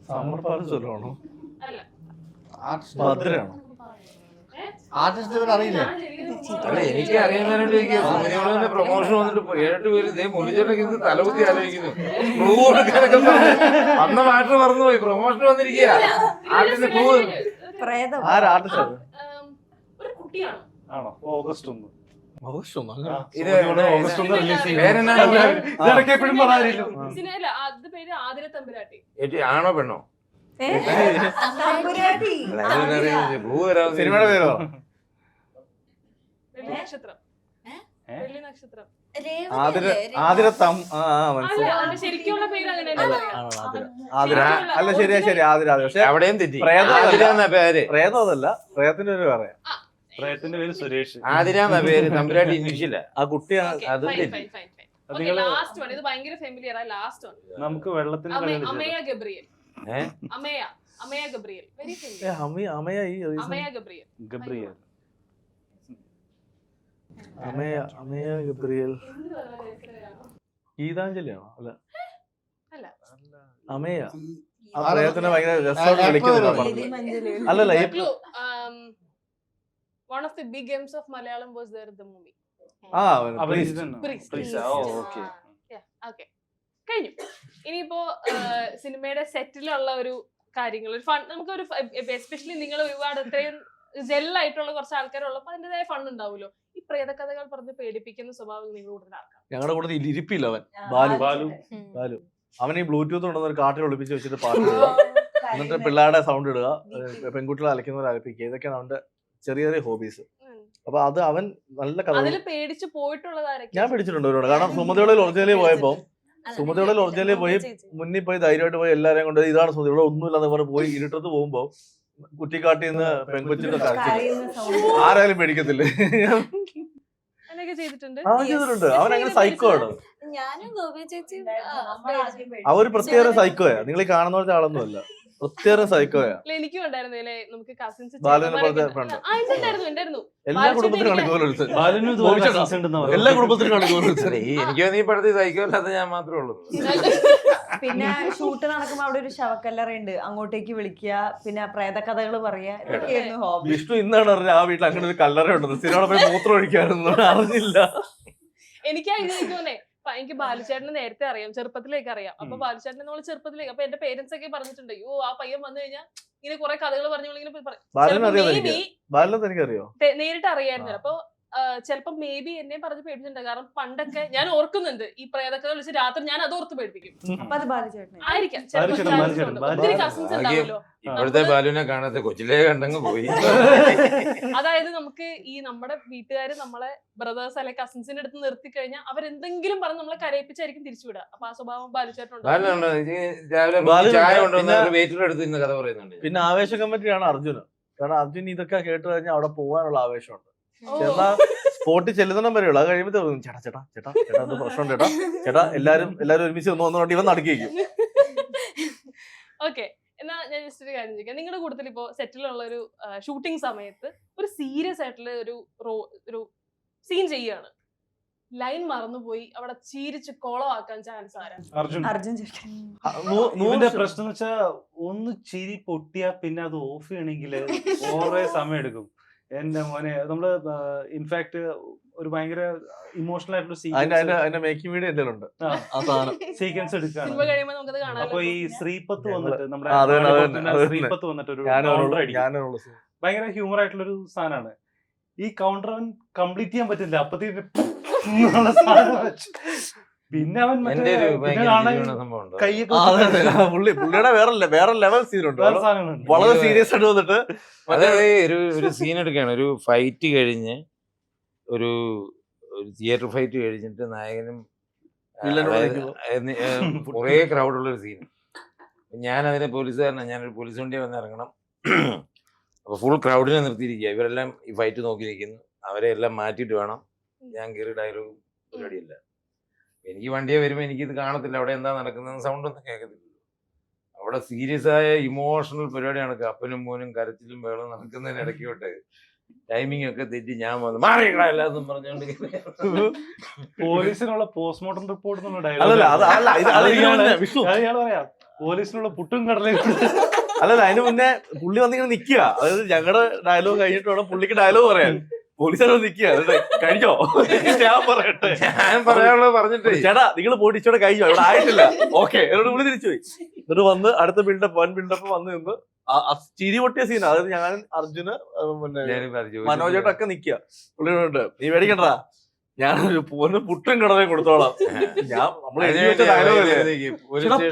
Speaker 1: സമ്മർ പാൽ ചൊല്ലാണോ?
Speaker 3: അല്ല.
Speaker 1: ഭദ്രയാണോ?
Speaker 4: ആർട്ടിസ്റ്റ് അറിയില്ലേ?
Speaker 2: അല്ല, എനിക്ക് അറിയാനായിട്ട് പ്രൊമോഷൻ വന്നിട്ട് 7 പേര് ഇതേ മുരളിച്ചേട്ടൊക്കെ ഇന്ന് തലകുത്തി ആലോചിക്കുന്നു. ക്ലൂ കൊടുക്കാനൊക്കെ അന്ന് മാറ്റർ മറന്നുപോയി. പ്രൊമോഷൻ വന്നിരിക്കുക. ആർട്ടിന്റെ ക്ലൂ
Speaker 6: പ്രേതം
Speaker 1: ആർട്ടിസ്റ്റ്
Speaker 3: ഒരു കുട്ടിയാണ്.
Speaker 5: ആണോ? ഓഗസ്റ്റ് 1.
Speaker 2: ഇത്
Speaker 5: ഓഗസ്റ്റ് 1 റിലീസ് ചെയ്യും.
Speaker 2: പേരെന്നാണ്?
Speaker 5: ഇതൊക്കെ എപ്പോഴും പറയാറില്ല.
Speaker 3: സിനിമയില അത് പേര് ആതിര തമ്പുരാട്ടി.
Speaker 2: ആണോ പെണ്ണോ?
Speaker 6: തമ്പുരാട്ടി.
Speaker 2: ക്ലൂ തരാം.
Speaker 1: സിനിമയുടെ പേരോ?
Speaker 3: വെള്ളി നക്ഷത്രം. വെള്ളി നക്ഷത്രം.
Speaker 1: ആതിര തം
Speaker 3: അല്ല,
Speaker 1: മനസ്സിലായി.
Speaker 3: അതിന്റെ ശരിക്കുള്ള പേര് അങ്ങനെ
Speaker 1: ആതിര അല്ല ശരിയാ ശരി ആതിര. പക്ഷെ
Speaker 2: അവിടെയും തെറ്റി.
Speaker 1: പ്രേതം
Speaker 2: ആതിര എന്നാ പേര്.
Speaker 1: പ്രേതം അതല്ല, പ്രേതത്തിന്റെ പേര് പറയാം.
Speaker 5: പ്രേതത്തിന്റെ പേര് സുരേഷ്.
Speaker 2: ആതിര എന്നാ പേര്. തമ്പുരാട്ടി ഇംഗ്ലീഷില്ല.
Speaker 1: ആ കുട്ടിയാണ്.
Speaker 2: അത് തെറ്റി.
Speaker 3: Last one. ഇത് ഭയങ്കര ഫെമിലിയർ ആ ലാസ്റ്റ് വൺ.
Speaker 5: നമുക്ക് വെള്ളത്തിന്റെ കളി
Speaker 3: അമയ ഗബ്രിയൽ.
Speaker 2: ഏഹ്
Speaker 3: Amaya Gabriel. Very familiar.
Speaker 1: Amaya ഈ
Speaker 3: Amaya Gabriel.
Speaker 5: Gabriel.
Speaker 1: Amaya Gabriel. ഗീതാഞ്ജലിയാണോ? അല്ല
Speaker 3: അല്ല.
Speaker 1: അമയ ആ പ്രേതത്തിനെ ഭയങ്കര രസമായിട്ട് വിളിക്കുന്നുണ്ട്. അല്ലല്ല ഈ
Speaker 3: Clue. One of the big games of Malayalam was there in the movie.
Speaker 1: ആ
Speaker 3: Priest.
Speaker 5: ഓക്കെ.
Speaker 3: Yeah, okay. കഴിഞ്ഞു. ഇനിയിപ്പോ സിനിമയുടെ സെറ്റിലുള്ള ഒരു കാര്യങ്ങൾ ഒരു ഫൺ നമുക്കൊരു എസ്പെഷ്യലി നിങ്ങൾ ഒരുപാട് അത്രയും ജെല്ലായിട്ടുള്ള കുറച്ച് ആൾക്കാരുള്ളപ്പോൾ അതിൻ്റെതായ ഫൺ ഉണ്ടാവുമല്ലോ. ഈ പ്രേതകഥകൾ പറഞ്ഞ് പേടിപ്പിക്കുന്ന സ്വഭാവം നിങ്ങൾ കൂടുതൽ ആൾക്കാർ.
Speaker 1: ഞങ്ങളുടെ കൂടെ ഇരിപ്പില്ല അവൻ ബാലു. അവൻ ഈ ബ്ലൂടൂത്ത് കൊണ്ടുവന്ന ഒരു കാട്ടിൽ ഒളിപ്പിച്ച് വെച്ചിട്ട് പാട്ട് ഇടുക, എന്നിട്ട് പിള്ളേരുടെ സൗണ്ട് ഇടുക, പെൺകുട്ടികളെ അലക്കുന്നവരെ അലപ്പിക്കുക. ഇതൊക്കെയാണ് അവന്റെ ചെറിയ ചെറിയ ഹോബീസ്. അപ്പൊ അത് അവൻ നല്ല കഥ.
Speaker 3: അതിൽ പേടിച്ച് പോയിട്ടുള്ളതാരൊക്കെ?
Speaker 1: ഞാൻ പിടിച്ചിട്ടുണ്ട് ഒരുപാട്. കാരണം സുമതിയോളിൽ ഒറിജിനലിൽ പോയി മുന്നിൽ പോയി ധൈര്യമായിട്ട് പോയി എല്ലാരെയും കൊണ്ട് ഇതാണ് സുമതി, ഇവിടെ ഒന്നുമില്ലാന്ന് പറഞ്ഞ് പോയി ഇരുട്ടത്ത് പോകുമ്പോ കുറ്റിക്കാട്ടിൽ നിന്ന് പെൺകൊച്ചിന്റെ ആരായാലും പേടിക്കത്തില്ല.
Speaker 3: അങ്ങനെയൊക്കെ ചെയ്തിട്ടുണ്ട്.
Speaker 1: അവൻ അങ്ങനെ സൈക്കോ ആണ്.
Speaker 7: ഞാനും ഗോപി ചേച്ചി
Speaker 1: അവര് പ്രത്യേക സൈക്കോയാ. നിങ്ങൾ ഈ കാണുന്ന പോലത്തെ ആളൊന്നും അല്ല, പ്രത്യേക സൈക്കോയാ.
Speaker 3: എനിക്കും ഉണ്ടായിരുന്നു നമുക്ക് കസിൻസ്.
Speaker 1: ഉണ്ടായിരുന്നു. എല്ലാ കുടുംബത്തിലും കാണിക്കും. എല്ലാ കുടുംബത്തിലും കാണിക്കും.
Speaker 2: എനിക്ക് തോന്നി ഈ പടത്തിൽ സൈക്കോ അല്ലാതെ ഞാൻ മാത്രമേ ഉള്ളൂ.
Speaker 8: പിന്നെ ഷൂട്ട് നടക്കുമ്പോ അവിടെ ഒരു ശവക്കല്ലറയുണ്ട്, അങ്ങോട്ടേക്ക് വിളിക്കുക, പിന്നെ പ്രേതകഥകൾ പറയാ, ഇതൊക്കെയായിരുന്നു ഹോബി.
Speaker 1: വിഷ്ണു ഇന്നാണ് പറഞ്ഞത് ആ വീട്ടിൽ അങ്ങനെ ഒരു കല്ലറ ഉണ്ടെന്ന്. സിനിമ പോയി മൂത്രം ഒഴിക്കാനൊന്നും അറിഞ്ഞില്ല.
Speaker 3: എനിക്ക് എനിക്ക് ബാലുചേട്ടനെ നേരത്തെ അറിയാം, ചെറുപ്പത്തിലേക്ക് അറിയാം. അപ്പൊ ബാലുചേട്ടനെ നമ്മൾ ചെറുപ്പത്തിലേക്ക്, അപ്പൊ എന്റെ പേരൻസ് ഒക്കെ പറഞ്ഞിട്ടുണ്ട്, അയ്യോ ആ പയ്യൻ വന്നു കഴിഞ്ഞാൽ ഇങ്ങനെ കുറെ കഥകൾ പറഞ്ഞു
Speaker 1: എനിക്കറിയോ?
Speaker 3: നേരിട്ട് അറിയായിരുന്നില്ല. അപ്പൊ ചിലപ്പോ മേ ബി എന്നെ പറഞ്ഞ് പേടിച്ചിട്ടുണ്ട്. കാരണം പണ്ടൊക്കെ ഞാൻ ഓർക്കുന്നുണ്ട് ഈ പ്രേതക്കഥ വിളിച്ച് രാത്രി ഞാൻ അത് ഓർത്ത് പേടിപ്പിക്കും.
Speaker 8: അപ്പൊ അത് ബാലിച്ചേട്ടനെ
Speaker 3: ആയിരിക്കാം,
Speaker 5: ബാലുചേട്ടൻ,
Speaker 3: ചിലപ്പോ
Speaker 5: ബാലുചേട്ടൻ,
Speaker 3: ഉണ്ട്. ഒത്തിരി കസിൻസ്
Speaker 2: ഭാഗ്യം.
Speaker 3: ഉണ്ടാവുമല്ലോ.
Speaker 2: ഇപ്പോഴത്തെ ബാലുവിനെ കാണാത്ത കൊച്ചിലേ കണ്ടങ്ങ് പോയി.
Speaker 3: അതായത് നമുക്ക് ഈ നമ്മുടെ വീട്ടുകാര് നമ്മളെ ബ്രദേഴ്സ് അല്ലെങ്കിൽ കസിൻസിന്റെ അടുത്ത് നിർത്തി കഴിഞ്ഞാൽ അവരെന്തെങ്കിലും പറഞ്ഞ് നമ്മളെ കരയിപ്പിച്ചായിരിക്കും തിരിച്ചുവിടുക. അപ്പൊ ആ സ്വഭാവം ബാലുചേട്ടനുണ്ട്.
Speaker 2: ബാലുണ്ടോ രാവിലെ
Speaker 1: ബാലു
Speaker 2: ചായ
Speaker 1: പിന്നെ-
Speaker 2: കൊണ്ടുവന്ന ഒരു വെയിറ്റർ എടുത്ത് ഇന്ന് കഥ പറയുന്നുണ്ട്.
Speaker 1: പിന്നെ ആവേശ കമ്മിറ്റിയാണ് അർജുന്. കാരണം അർജുൻ ഇതൊക്കെ കേട്ട് കഴിഞ്ഞാൽ അവിടെ പോകാനുള്ള ആവേശമുണ്ട്.
Speaker 3: ഓ.
Speaker 1: ചെന്നാ സ്പോട്ടിൽ ചെല്ലുന്നിടം വരെയുള്ളൂ. അത് കഴിയുമ്പോൾ തോന്നും ചേട്ടാ ചേട്ടാ ചേട്ടാ ചേട്ടാ എന്ത് പ്രശ്നം ചേട്ടാ ചേട്ടാ എല്ലാരും ഒരുമിച്ച് വന്നു ഇവൻ നടക്കിയിരിക്കും.
Speaker 3: ഓക്കെ, എന്നാ ഞാൻ ജസ്റ്റ് ഒരു കാര്യം ചോദിക്കാം. നിങ്ങളുടെ കൂട്ടത്തിൽ ഇപ്പോ സെറ്റിലുള്ള ഒരു ഷൂട്ടിംഗ് സമയത്ത് ഒരു സീരിയസ് ആയിട്ടുള്ള ഒരു സീൻ ചെയ്യാണ്, ലൈൻ മറന്നുപോയി, അവിടെ ചീരിച്ച് കോളമാക്കാൻ ചാൻസ് ആരാ?
Speaker 5: അർജുൻ.
Speaker 8: അർജുൻ ചേട്ടൻ
Speaker 5: ഇവന്റെ പ്രശ്നം എന്ന് വെച്ചാ ഒന്ന് ചിരി പൊട്ടിയാ പിന്നെ അത് ഓഫ് ചെയ്യണമെങ്കിൽ കുറെ സമയം എടുക്കും. എന്റെ മോനെ നമ്മള് ഇൻഫാക്ട് ഒരു ഭയങ്കര ഇമോഷണൽ ആയിട്ടുള്ള
Speaker 1: അതിന്റെ മേക്കിംഗ് വീഡിയോ എന്തെങ്കിലും ഉണ്ട് ആ സാധനം.
Speaker 5: സീക്വൻസ്
Speaker 3: സിനിമ
Speaker 5: എടുക്കാണ്.
Speaker 3: കഴിയുമ്പോൾ നമുക്കത് കാണാം.
Speaker 5: അപ്പൊ ഈ ശ്രീപത്ത് വന്നിട്ട് നമ്മുടെ
Speaker 1: ആ, അത് തന്നെ, അത് തന്നെ, അത് തന്നെ.
Speaker 5: ശ്രീപത്ത് വന്നിട്ട് ഒരു counter അടിക്കും.
Speaker 1: ഞാനുള്ള
Speaker 5: ഭയങ്കര ഹ്യൂമർ ആയിട്ടുള്ള ഒരു സാധനമാണ്. ഈ കൗണ്ടർ അവൻ കംപ്ലീറ്റ് ചെയ്യാൻ പറ്റില്ല. അപ്പത്തേക്ക് പിന്നെ അവൻ
Speaker 2: എന്റെ ഒരു ഭയങ്കര ജീവന സംഭവം ഉണ്ട്.
Speaker 5: കൈയൊക്കെ
Speaker 1: പുള്ളിയുടെ വേറെ ലെവൽ സീനുണ്ട്.
Speaker 5: വേറെ സാധനങ്ങളുണ്ട്.
Speaker 1: വളരെ സീരിയസ് ആയിട്ട് വന്നിട്ട്
Speaker 2: അതായത് ഒരു സീൻ എടുക്കുകയാണ്. ഒരു ഫൈറ്റ് കഴിഞ്ഞ് ഒരു തിയേറ്റർ ഫൈറ്റ് കഴിഞ്ഞിട്ട് നായകനും കുറേ ക്രൗഡുള്ള ഒരു സീൻ. ഞാൻ അതിനെ പോലീസുകാരനാണ്, ഞാനൊരു പോലീസ് വണ്ടിയെ വന്ന് ഇറങ്ങണം. അപ്പൊ ഫുൾ ക്രൗഡിനെ നിർത്തിയിരിക്കുക. ഇവരെല്ലാം ഈ ഫൈറ്റ് നോക്കി നിൽക്കുന്നു. അവരെ എല്ലാം മാറ്റിയിട്ട് വേണം ഞാൻ കയറി ഡയലോഗ് പരിപാടിയില്ല. എനിക്ക് വണ്ടിയെ വരുമ്പോൾ എനിക്കിത് കാണത്തില്ല, അവിടെ എന്താ നടക്കുന്നത് സൗണ്ട് ഒന്നും കേൾക്കത്തില്ല. അവിടെ സീരിയസ് ആയ ഇമോഷണൽ പരിപാടിയാണ്. അപ്പനും മോനും കരച്ചിലും വേളം നടക്കുന്നതിന് ഇടയ്ക്കോട്ട് ടൈമിംഗ് ഒക്കെ തെറ്റി ഞാൻ വന്ന് മാറിയിടാല്ലെന്നും പറഞ്ഞുകൊണ്ട്
Speaker 5: പോലീസിനുള്ള പോസ്റ്റ്മോർട്ടം റിപ്പോർട്ട്
Speaker 1: വിഷ്ണു
Speaker 5: പറയാം. പോലീസിനുള്ള പുട്ടും കടലയും
Speaker 1: അല്ലല്ല, അതിന് മുന്നേ പുള്ളി വന്നിങ്ങനെ നിക്കുക. അതായത് ഞങ്ങളുടെ ഡയലോഗ് കഴിഞ്ഞിട്ട് വേണം പുള്ളിക്ക് ഡയലോഗ് പറയാൻ. പോലീസുകാർ നിക്കുക കഴിഞ്ഞോ ഞാൻ പറയട്ടെ.
Speaker 2: ഞാൻ പറയാനുള്ളത് പറഞ്ഞിട്ട്
Speaker 1: ചേട്ടാ നിങ്ങൾ പോയിട്ട് ഇച്ചോടെ കഴിഞ്ഞോ, ഇവിടെ ആയിട്ടില്ല, ഓക്കെ എന്നോട് പുള്ളി തിരിച്ചു പോയി. എന്നിട്ട് വന്ന് അടുത്ത ബിൽഡപ്പ് വന്ന് നിന്ന് ചിരി പൊട്ടിയ സീൻ. അതായത് ഞാൻ അർജുന് പിന്നെ മനോജേട്ടൊക്കെ നിക്കുക. പുള്ളിയോട് നീ മേടിക്കണ്ടാ, ഞാനൊരു പുട്ടും കടലയും കൊടുത്തോളാം. ഞാൻ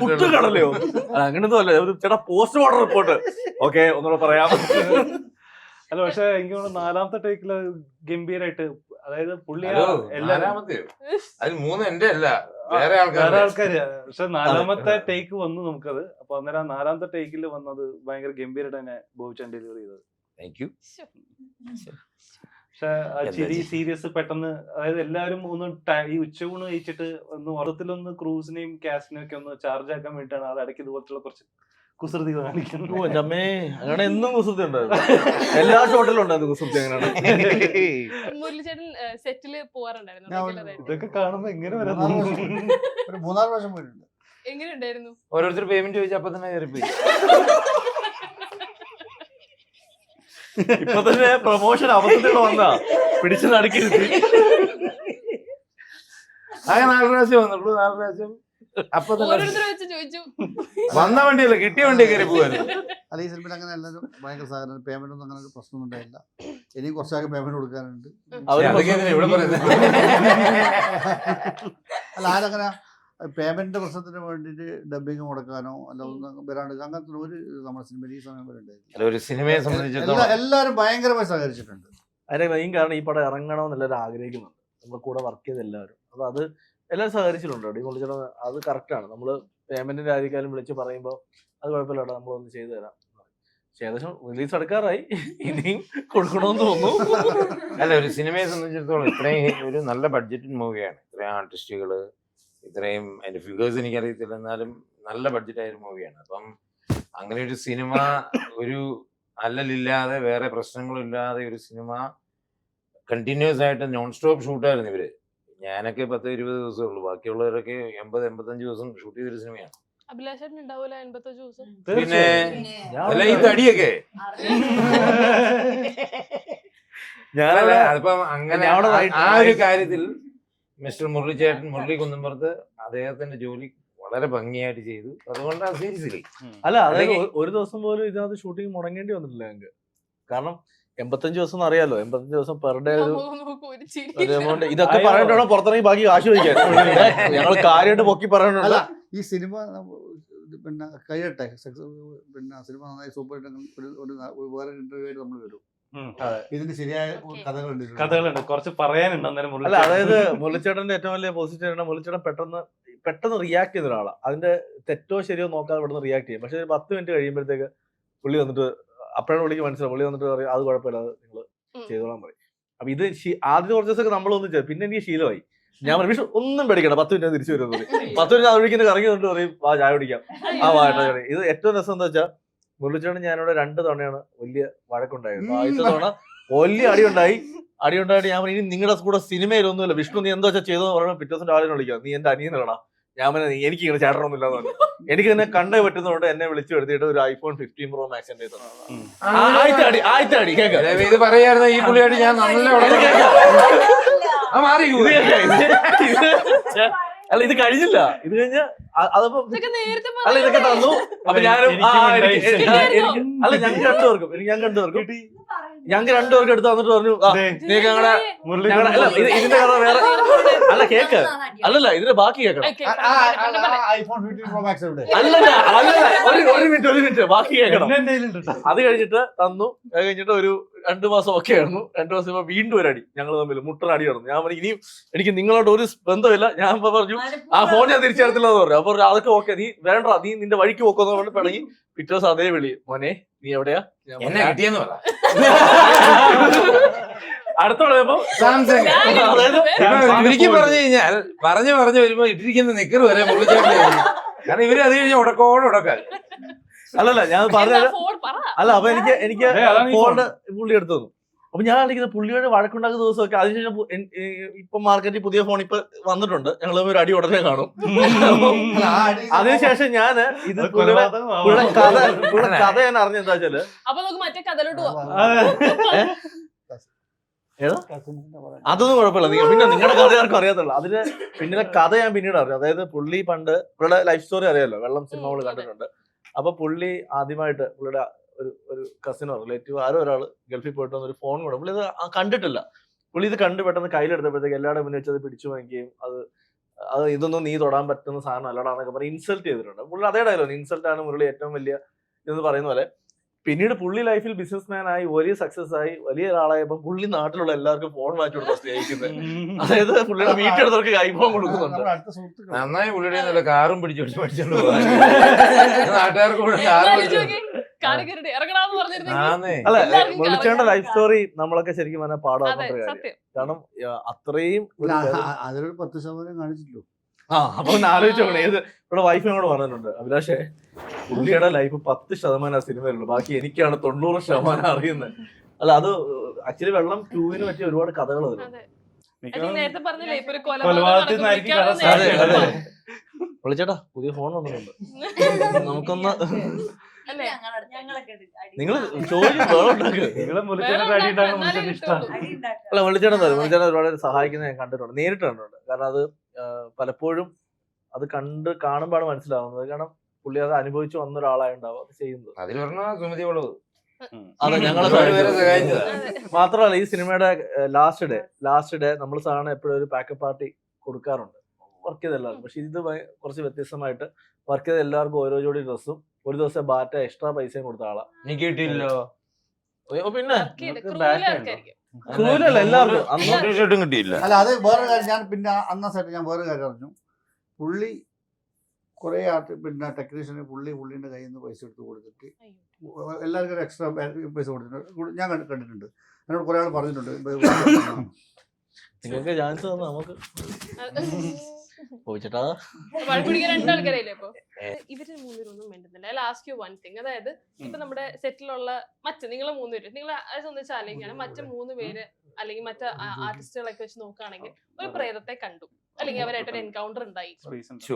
Speaker 1: പുട്ടും കടലയോ അങ്ങനൊന്നും അല്ല, ഒരു ചേട്ടാ പോസ്റ്റ്മോർട്ടം റിപ്പോർട്ട് ഓക്കെ ഒന്നുകൂടെ പറയാം.
Speaker 5: അല്ല പക്ഷെ എനിക്ക് തോന്നുന്നു നാലാമത്തെ ടേക്കില് ഗംഭീരായിട്ട്, അതായത് പുള്ളി
Speaker 2: നാലാമത്തെയോ അത് മൂന്ന് എന്റെ അല്ല വേറെ
Speaker 5: വേറെ
Speaker 2: ആൾക്കാർ
Speaker 5: ആൾക്കാര്. പക്ഷെ നാലാമത്തെ ടേക്ക് വന്നു നമുക്കത്. അപ്പൊ അന്നേരം നാലാമത്തെ ടേക്കിൽ വന്നത് ഭയങ്കര ഗംഭീരായിട്ട് തന്നെ ബോബിച്ചാൻ ഡെലിവറി ചെയ്തത്.
Speaker 2: Thank you.
Speaker 5: പക്ഷെ ആ ചിരി സീരിയസ് പെട്ടെന്ന്, അതായത് എല്ലാവരും ഒന്ന് ഈ ഉച്ചയൂണ് കഴിച്ചിട്ട് ഒന്ന് മൊത്തത്തിലൊന്ന് ക്രൂസിനെയും കാസ്റ്റിനെയും ഒക്കെ ഒന്ന് ചാർജ് ആക്കാൻ വേണ്ടിയിട്ടാണ് അത് ഇടയ്ക്ക് ഇതുപോലത്തുള്ള കുറച്ച് കുസൃതി കാണിക്കുന്നത്.
Speaker 1: അങ്ങനെ എന്നും കുസൃതി ഉണ്ടായിരുന്നു, എല്ലാ ഷോട്ടിലും ഉണ്ടായിരുന്നു കുസൃതി. അങ്ങനെയാണ്
Speaker 3: മുരളിച്ചേട്ടൻ സെറ്റില് പോവാറുണ്ടായിരുന്നു
Speaker 4: ഞാൻ
Speaker 3: regular ആയിട്ട്.
Speaker 5: ഇതൊക്കെ കാണുമ്പോ എങ്ങനെ വരാം.
Speaker 4: ഒരു 3-4 പ്രാവശ്യം പോയിട്ടുണ്ട്.
Speaker 3: എങ്ങനെയുണ്ടായിരുന്നു?
Speaker 2: ഓരോരുത്തർ പേയ്മെന്റ് ചോദിച്ചാൽ അപ്പൊ തന്നെ കയറിപ്പോയി.
Speaker 1: ഇപ്പൊ തന്നെ പ്രൊമോഷൻ അവസരങ്ങൾ വന്നാ പിടിച്ചു നടക്കരുത്.
Speaker 2: ആകെ 4 പ്രാവശ്യം വന്നുള്ളൂ. 4 പ്രാവശ്യം അപ്പൊ തന്നെ
Speaker 3: ഓരോരുത്തർ വെച്ച് ചോദിച്ചു.
Speaker 2: വന്ന വണ്ടിയല്ല കിട്ടിയ വണ്ടി കയറി പോവാനും.
Speaker 4: അല്ല ഈ സിനിമയിൽ അങ്ങനെ എല്ലാവരും ഭയങ്കര സഹകരണം, പേയ്മെന്റ് ഒന്നും അങ്ങനെ ഒരു പ്രശ്നമൊന്നും ഉണ്ടായില്ല. ഇനിയും കുറച്ചൊക്കെ പേയ്മെന്റ് കൊടുക്കാനുണ്ട്.
Speaker 2: അതൊക്കെ എന്തിനാ ഇവിടെ പറയുന്നത്?
Speaker 4: അല്ല ആരങ്ങനെ പേയ്മെന്റിന്റെ പ്രശ്നത്തിന് വേണ്ടിയിട്ട് ഡബിങ് മുടക്കാനോ അല്ല ഒന്നും വരാണ്ട് അങ്ങനത്തെ ഒരു നമ്മുടെ സിനിമയിൽ ഈ സമയം വരെ ഉണ്ടായില്ല.
Speaker 2: അല്ല, ഒരു സിനിമയെ സംബന്ധിച്ചിടത്തോളം
Speaker 4: എല്ലാവരും ഭയങ്കരമായി സഹകരിച്ചിട്ടുണ്ട്.
Speaker 1: അതിന്റെ മെയിൻ കാരണം ഈ പടം ഇറങ്ങണമെന്ന് എല്ലാവരും ആഗ്രഹിക്കുന്നുണ്ട്. നമ്മുടെ കൂടെ വർക്ക് ചെയ്ത എല്ലാവരും. അപ്പൊ അത് എല്ലാവരും സഹകരിച്ചിട്ടുണ്ട്. അടിപൊളിച്ചേട്ടൻ അത് കറക്റ്റാണ്. നമ്മള് പേയ്മെന്റിന്റെ കാര്യക്കാരും വിളിച്ച് പറയുമ്പോൾ അത് കുഴപ്പമില്ല, നമ്മളൊന്ന് ചെയ്തു തരാം. ഏകദേശം റിലീസ് എടുക്കാറായി, ഇനിയും കൊടുക്കണമെന്ന് തോന്നുന്നു.
Speaker 2: അല്ല, ഒരു സിനിമയെ സംബന്ധിച്ചിടത്തോളം ഇത്രയും ഒരു നല്ല ബഡ്ജറ്റ് മൂവിയാണ്. ഇത്രയും ആർട്ടിസ്റ്റുകള്, ഇത്രയും അതിന്റെ ഫിഗേഴ്സ് എനിക്കറിയത്തില്ല, എന്നാലും നല്ല ബഡ്ജറ്റായ ഒരു മൂവിയാണ്. അപ്പം അങ്ങനെ ഒരു സിനിമ ഒരു അല്ലലില്ലാതെ വേറെ പ്രശ്നങ്ങളില്ലാതെ ഒരു സിനിമ കണ്ടിന്യൂസ് ആയിട്ട് നോൺ സ്റ്റോപ്പ് ഷൂട്ടായിരുന്നു ഇവര്. ഞാനൊക്കെ 10-20 ദിവസമേ ഉള്ളൂ, ബാക്കിയുള്ളവരൊക്കെ 80-85 ദിവസം ഷൂട്ട് ചെയ്തൊരു സിനിമയാണ്.
Speaker 3: അഭിലാഷേട്ടൻ ഉണ്ടാവൂല 85 ദിവസം?
Speaker 2: പിന്നെ അല്ല ഈ തടിയൊക്കെ
Speaker 1: ഞാനല്ല
Speaker 2: അതിപ്പം അങ്ങനെ ആ ഒരു കാര്യത്തിൽ മിസ്റ്റർ മുരളി കുന്നമ്പുറത്ത് അദ്ദേഹത്തിന്റെ ജോലി വളരെ ഭംഗിയായിട്ട് ചെയ്തു. അതുകൊണ്ടാണ് സീരിയസ്ലി
Speaker 1: അല്ല, അതായത് ഒരു ദിവസം പോലും ഇതിനകത്ത് ഷൂട്ടിംഗ് മുടങ്ങേണ്ടി വന്നിട്ടില്ല ഞങ്ങൾക്ക്. കാരണം 85 ദിവസം എന്ന് അറിയാലോ, 85 ദിവസം പെർ ഡേ ഒരു
Speaker 3: നോക്കൂ, ഒരു ചിരി.
Speaker 1: ഒരു എമൗണ്ട്. ഇതൊക്കെ പറഞ്ഞിട്ടാണോ പുറത്തിറങ്ങി ബാക്കി കാശ് ചോദിക്കാൻ? ഞങ്ങൾ കാര്യമായിട്ട് പൊക്കി
Speaker 4: അല്ല
Speaker 1: പറയുന്നുണ്ട്.
Speaker 4: ഈ സിനിമ പിന്നെ കഴിയട്ടെ, പിന്നെ സിനിമ നന്നായി സൂപ്പർ ഒരു വേറെ ഇന്റർവ്യൂ ആയിട്ട് നമ്മൾ വരും. ഇതിന്റെ ശരിയായ
Speaker 5: കഥകളുണ്ട്, കുറച്ച് പറയാനുണ്ട്. അന്നേരം
Speaker 1: അല്ല, അതായത് മുരളിച്ചേട്ടന്റെ ഏറ്റവും വലിയ പോസിറ്റീവ് മുരളിച്ചേട്ടൻ പെട്ടെന്ന് റിയാക്ട് ചെയ്യുന്ന ഒരാളാണ്. അതിന്റെ തെറ്റോ ശരിയോ നോക്കാതെ പെട്ടെന്ന് റിയാക്ട് ചെയ്യും. പക്ഷെ ഒരു 10 മിനിറ്റ് കഴിയുമ്പോഴത്തേക്ക് പുള്ളി വന്നിട്ട് അപ്പോഴാണ് പുള്ളിക്ക് മനസ്സിലാവും. പുള്ളി വന്നിട്ട് പറയും അത് കുഴപ്പമില്ല, അത് നിങ്ങൾ ചെയ്തോളാൻ പറയും. അപ്പൊ ഇത് ആദ്യത്തെ കുറച്ച് ദിവസമൊക്കെ നമ്മളൊന്നും ചെയ്യും. പിന്നെ എനിക്ക് ശീലമായി. ഞാൻ പറയും വിഷു ഒന്നും പേടിക്കണം, 10 മിനിറ്റ് തിരിച്ചു വരുന്നത് പറയും. 10 മിനിറ്റ് അത് ഒഴിക്കുന്ന കറങ്ങി വന്നിട്ട് പറയും വാ ചായ കുടിക്കാം. ആ വാട്ടാ. ഇത് ഏറ്റവും രസം എന്താ വെച്ചാൽ മുരളിച്ചേട്ടൻ ഞാനിവിടെ 2 തവണയാണ് വലിയ വഴക്കുണ്ടായിരുന്നു. ആദ്യത്തെ തവണ വലിയ അടിയുണ്ടായിട്ട് ഞാൻ ഇനി നിങ്ങളുടെ കൂടെ സിനിമയിലൊന്നുമില്ല, വിഷ്ണു നീ എന്താ വെച്ചാൽ ചെയ്തോന്ന് പറയുമ്പോൾ പിറ്റേ ദിവസം രാവിലെ വിളിക്കാം, നീ എന്റെ അനിയനാണ്. ഞാൻ പറഞ്ഞു എനിക്ക് ഇങ്ങനെ ചേട്ടനൊന്നുമില്ല എന്ന് പറഞ്ഞു. എനിക്ക് തന്നെ കണ്ടേ പറ്റുന്നതുകൊണ്ട് എന്നെ വിളിച്ചു എടുത്തിട്ട് ഒരു iPhone 15 Pro Max എന്റെ ആദ്യത്തെ അടി കേൾക്കാം.
Speaker 2: ഇത് പറയായിരുന്നു ഈ പുള്ളിയായിട്ട് ഞാൻ നല്ല മാറി.
Speaker 1: അല്ല ഇത് കഴിഞ്ഞില്ല, ഇത് കഴിഞ്ഞ് അതപ്പോ
Speaker 3: ഇതൊക്കെ നേരത്തെ
Speaker 1: അല്ല ഇതൊക്കെ തന്നു. അപ്പൊ ഞാനും അല്ല ഞങ്ങൾക്ക് രണ്ടുപേർക്കും എടുത്ത് വന്നിട്ട് പറഞ്ഞു നീക്ക് ഞങ്ങളുടെ ഇതിന്റെ കഥ വേറെ അല്ല കേക്ക് അല്ലല്ല ഇതിന്റെ ബാക്കി കേൾക്കണം.
Speaker 4: iPhone 15 Pro Max ഉണ്ട്.
Speaker 1: അല്ലല്ല ഒരു മിനിറ്റ് ബാക്കി കേൾക്കണം. അത് കഴിഞ്ഞിട്ട് തന്നു. അത് കഴിഞ്ഞിട്ട് ഒരു 2 മാസം ഒക്കെ ആയിരുന്നു. 2 മാസം ഇപ്പൊ വീണ്ടും ഒരു അടി, ഞങ്ങൾ തമ്മിൽ മുട്ടനടി നടന്നു. ഞാൻ പറഞ്ഞു ഇനിയും എനിക്ക് നിങ്ങളോട് ഒരു ബന്ധമില്ല. ഞാൻ ഇപ്പൊ പറഞ്ഞു ആ ഫോൺ ഞാൻ തിരിച്ചെടുത്തില്ല എന്ന് പറഞ്ഞു. അപ്പൊ അതൊക്കെ ഓക്കെ, നീ വേണ്ട, നീ നിന്റെ വഴിക്ക് പോക്കോന്ന് പറഞ്ഞു പിണങ്ങി. പിറ്റേ ദിവസം അതേ വിളി, മോനെ നീ എവിടെയാ?
Speaker 2: എന്നെ കിട്ടിയെന്ന് പറ.
Speaker 1: അടുത്തോളപ്പോ
Speaker 2: ചുരുക്കി പറഞ്ഞു കഴിഞ്ഞാൽ പറഞ്ഞു വരുമ്പോ ഇട്ടിരിക്കുന്ന നിക്കർ വരെ മുറിച്ചേട്ടായിരുന്നു. കാരണം ഇവര് അത് കഴിഞ്ഞാൽ ഉടക്കാൻ.
Speaker 1: അല്ലല്ല ഞാൻ പറഞ്ഞത്
Speaker 3: ഫോൺ പറ.
Speaker 1: അല്ല അപ്പൊ എനിക്ക് ഫോണിന്റെ പുള്ളി എടുത്തു തന്നു. അപ്പൊ ഞാൻ ആലോചിക്കുന്നത് പുള്ളിയോട് വഴക്കുണ്ടാക്കുന്ന ദിവസമൊക്കെ അതിനുശേഷം ഇപ്പൊ മാർക്കറ്റിൽ പുതിയ ഫോൺ ഇപ്പൊ വന്നിട്ടുണ്ട്, ഞങ്ങൾ ഒരു അടി ഉടനെ കാണും. അതിനുശേഷം ഞാൻ ഇത് പുള്ളിയുടെ കഥ ഞാൻ അറിഞ്ഞെന്താ വെച്ചാല്
Speaker 3: അപ്പൊ നമുക്ക് മറ്റേ കഥയിലോട്ട് പോവാം.
Speaker 1: ഏതാ അതൊന്നും കുഴപ്പമില്ല. പിന്നെ നിങ്ങളുടെ കഥ ആർക്കും അറിയാത്തുള്ളൂ. അതിന് പിന്നിലെ കഥ ഞാൻ പിന്നീട് അറിഞ്ഞു. അതായത് പുള്ളി പണ്ട് പുള്ളിയുടെ ലൈഫ് സ്റ്റോറി അറിയാലോ, വെള്ളം സിനിമകൾ കണ്ടിട്ടുണ്ട്. അപ്പൊ പുള്ളി ആദ്യമായിട്ട് പുള്ളിയുടെ ഒരു കസിനോ റിലേറ്റീവ് ആരോ ഒരാൾ ഗൾഫിൽ പോയിട്ട് വന്നൊരു ഫോൺ കൊടുക്കും. പുള്ളി ഇത് കണ്ടിട്ടില്ല. പുള്ളി ഇത് കണ്ട് പെട്ടെന്ന് കയ്യിലെടുത്തപ്പോഴത്തേക്ക് എല്ലാവരുടെ മുന്നിൽ വെച്ചത് പിടിച്ചു വാങ്ങിക്കുകയും അത് ഇതൊന്നും നീ തൊടാൻ പറ്റുന്ന സാധനം അല്ലടാന്നൊക്കെ പറഞ്ഞ് ഇൻസൾട്ട് ചെയ്തിട്ടുണ്ട്. പുള്ളി അതേ ഡയലോഗ് ഇൻസൾട്ട് ആണ് മുരളി ഏറ്റവും വലിയ ഇതെന്ന് പറയുന്ന പോലെ. പിന്നീട് പുള്ളി ലൈഫിൽ ബിസിനസ്മാൻ ആയി വലിയ സക്സസ് ആയി വലിയ ഒരാളായപ്പോ പുള്ളി നാട്ടിലുള്ള എല്ലാവർക്കും ഫോൺ വാങ്ങിച്ചു കൊടുത്താ സ്നേഹിക്കുന്നത്. അതായത് പുള്ളിയുടെ വീട്ടിലെടുത്തവർക്ക് ഐഫോൺ കൊടുക്കുന്നുണ്ട്.
Speaker 2: നന്നായി പുള്ളിയുടെ കാറും പിടിച്ചോണ്ട് പഠിച്ചോണ്ട് പോകാൻ നാട്ടുകാർക്ക്
Speaker 1: അല്ല മുരളിച്ചേട്ടന്റെ ലൈഫ് സ്റ്റോറി നമ്മളൊക്കെ ശരിക്കും പറഞ്ഞാൽ പാടാവുന്ന കാര്യം. കാരണം അത്രയും
Speaker 4: അതിലൊരു 10% കാണിച്ചിട്ടുള്ളൂ.
Speaker 1: അപ്പൊ ഒന്ന് ആലോചിച്ചോളെ. ഏത് ഇവിടെ വൈഫ് ഞങ്ങളോട് പറഞ്ഞിട്ടുണ്ട്, അഭിലാഷേ പുള്ളിയുടെ ലൈഫ് 10% സിനിമയിലുള്ളൂ, ബാക്കി എനിക്കാണ് 90% അറിയുന്നത്. അല്ല അത് ആക്ച്വലി വെള്ളം 2 പറ്റിയ ഒരുപാട് കഥകൾ വരും. വിളിച്ചേട്ടാ പുതിയ ഫോൺ വന്നിട്ടുണ്ട്, നമുക്കൊന്ന് നിങ്ങൾ അല്ല വിളിച്ചേട്ടൻ തരും. വിളിച്ചേട്ടൻ ഒരുപാട് സഹായിക്കുന്നത് ഞാൻ കണ്ടിട്ടുണ്ട്, നേരിട്ട് കണ്ടിട്ടുണ്ട്. കാരണം അത് പലപ്പോഴും അത് കാണുമ്പോഴാണ് മനസ്സിലാവുന്നത്. കാരണം പുള്ളി അത് അനുഭവിച്ചു വന്ന ഒരാളായുണ്ടാവും അത് ചെയ്യുന്നത്. അതെ ഞങ്ങളെ മാത്രമല്ല ഈ സിനിമയുടെ ലാസ്റ്റ് ഡേ നമ്മൾ സാധാരണ എപ്പോഴും ഒരു പാക്കപ്പ് പാർട്ടി കൊടുക്കാറുണ്ട് വർക്ക് ചെയ്ത എല്ലാവർക്കും. പക്ഷെ ഇത് കുറച്ച് വ്യത്യസ്തമായിട്ട് വർക്ക് ചെയ്ത എല്ലാവർക്കും ഓരോ ജോഡി ഡ്രസ്സും ഒരു ദിവസം ബാറ്റ എക്സ്ട്രാ പൈസയും കൊടുത്ത ആളാ.
Speaker 2: എനിക്ക് കിട്ടിയില്ലോ.
Speaker 1: പിന്നെ എല്ലാവർക്കും
Speaker 2: കിട്ടിയില്ല.
Speaker 4: അല്ല അത് വേറെ കാര്യം. ഞാൻ പിന്നെ അന്ന സെറ്റ് ഞാൻ വേറെ കാര്യം അറിഞ്ഞു. പുള്ളി കുറെ പിന്നെ ടെക്നീഷ്യന് പുള്ളിന്റെ കയ്യിൽ നിന്ന് പൈസ എടുത്ത് കൊടുത്തിട്ട് എല്ലാവർക്കും എക്സ്ട്രാ പൈസ കൊടുത്തിട്ടുണ്ട്. ഞാൻ കണ്ടിട്ടുണ്ട്. എന്നോട് കുറെ ആൾ പറഞ്ഞിട്ടുണ്ട്
Speaker 1: നിങ്ങൾക്ക് ചാൻസ് തന്നു നമുക്ക് പോയിട്ടാ
Speaker 3: രണ്ടാൾക്കാരല്ലേ. ഇപ്പൊ ഇവര് 3 പേരൊന്നും വേണ്ടുന്നില്ല. ലാസ്റ്റ് യു വൺ തിങ്, അതായത് ഇപ്പൊ നമ്മുടെ സെറ്റിലുള്ള നിങ്ങൾ 3 പേര് നിങ്ങൾ സംബന്ധിച്ച് ആലോചിക്കുകയാണ്, മറ്റു 3 പേര് അല്ലെങ്കിൽ മറ്റു ആർട്ടിസ്റ്റുകളൊക്കെ വെച്ച് നോക്കുകയാണെങ്കിൽ ഒരു പ്രേതത്തെ കണ്ടു അല്ലെങ്കിൽ അവരായിട്ടൊരു എൻകൗണ്ടർ ഉണ്ടായി.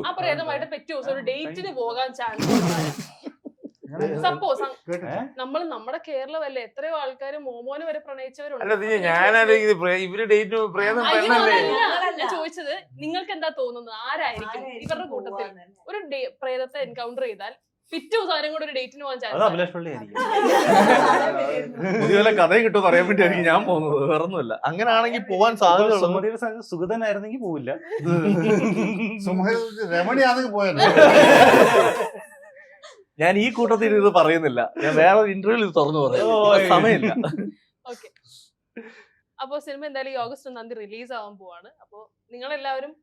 Speaker 3: ആ പ്രേതമായിട്ട് പിറ്റേ ദിവസം ഒരു ഡേറ്റിന് പോകാൻ ചാൻസ്. സപ്പോസ് നമ്മൾ നമ്മുടെ കേരളമല്ലേ എത്രയോ ആൾക്കാർ മോമോന് വരെ പ്രണയിച്ചവരുണ്ട്. ഞാൻ ചോദിച്ചത് നിങ്ങൾക്ക് എന്താ തോന്നുന്നത്, ആരായിരിക്കും ഇവരുടെ കൂട്ടത്തിൽ ഒരു പ്രേതത്തെ എൻകൗണ്ടർ ചെയ്താൽ പിറ്റേ ദിവസം അവരും കൂടെ ഒരു ഡേറ്റിന് പോകാൻ
Speaker 5: അത്
Speaker 3: ചാൻസ്
Speaker 5: അഭിലാഷ് പള്ളി ആയിരിക്കും.
Speaker 1: പുതിയ വല്ല കഥയും കിട്ടുമോ അറിയാൻ വേണ്ടിയായിരിക്കും ഞാൻ പോകുന്നത്, വേറൊന്നുമില്ല. അങ്ങനെയാണെങ്കിൽ പോവാൻ സാധ്യത ഉള്ളത്
Speaker 5: സുമതിയുടെ സുഗതനായിരുന്നെങ്കിൽ പോവില്ല.
Speaker 4: രമണിയാണെങ്കിൽ പോയത്.
Speaker 1: ഞാൻ ഈ കൂട്ടത്തിൽ ഇത് പറയുന്നില്ല, ഞാൻ വേറെ ഇന്റർവ്യൂവിൽ ഇത് തുറന്നു പറയാം, സമയമില്ല.
Speaker 3: ഓക്കെ. അപ്പൊ സിനിമ എന്തായാലും ഈ ഓഗസ്റ്റ് 1 റിലീസ് ആവാൻ പോവാണ്. അപ്പൊ നിങ്ങളെല്ലാവരും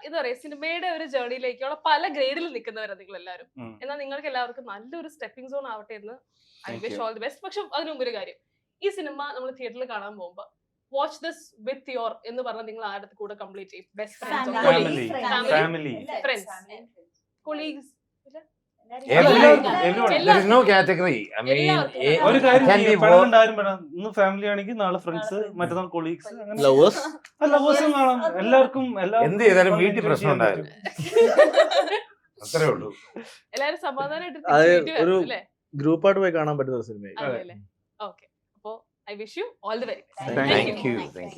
Speaker 3: എന്താ പറയാ സിനിമയുടെ ഒരു ജേർണിയിലേക്കുള്ള പല ഗ്രേഡിൽ നിൽക്കുന്നവരാണ് നിങ്ങൾ എല്ലാവരും. എന്നാൽ നിങ്ങൾക്ക് എല്ലാവർക്കും നല്ലൊരു സ്റ്റെപ്പിംഗ് സോൺ ആവട്ടെ എന്ന് I wish all the best. പക്ഷെ അതിന് മുമ്പ് ഒരു കാര്യം, ഈ സിനിമ നമ്മൾ തിയേറ്ററിൽ കാണാൻ പോകുമ്പോൾ വാച്ച് ദിസ് വിത്ത് യുവർ എന്ന് പറഞ്ഞാൽ നിങ്ങൾ ആരുടെ കൂടെ കംപ്ലീറ്റ് ചെയ്യും? Best
Speaker 5: family, family,
Speaker 3: friends, colleagues,
Speaker 2: There is no category. I mean,
Speaker 5: ഒരു കാര്യം
Speaker 2: can be
Speaker 5: പെടുന്നുണ്ട്, ആരും പെടാം. ഇന്ന് ഫാമിലി ആണെങ്കിൽ നാളെ ഫ്രണ്ട്സ്, മറ്റന്നാൾ കൊളീഗ്സ്,
Speaker 1: ലവേഴ്സ്
Speaker 5: ലവേഴ്സും കാണാം. എല്ലാവർക്കും
Speaker 2: എന്ത് ചെയ്താലും വീട്ടിൽ പ്രശ്നം ഉണ്ടായിരുന്നു. അത്രേ ഉള്ളൂ.
Speaker 3: എല്ലാവരും സമാധാനമായിട്ട്
Speaker 1: ഒരു ഗ്രൂപ്പായിട്ട് പോയി കാണാൻ പറ്റുന്ന ഒരു സിനിമ.
Speaker 3: ഓക്കെ. അപ്പോ I wish you all the very best.
Speaker 2: Thank you.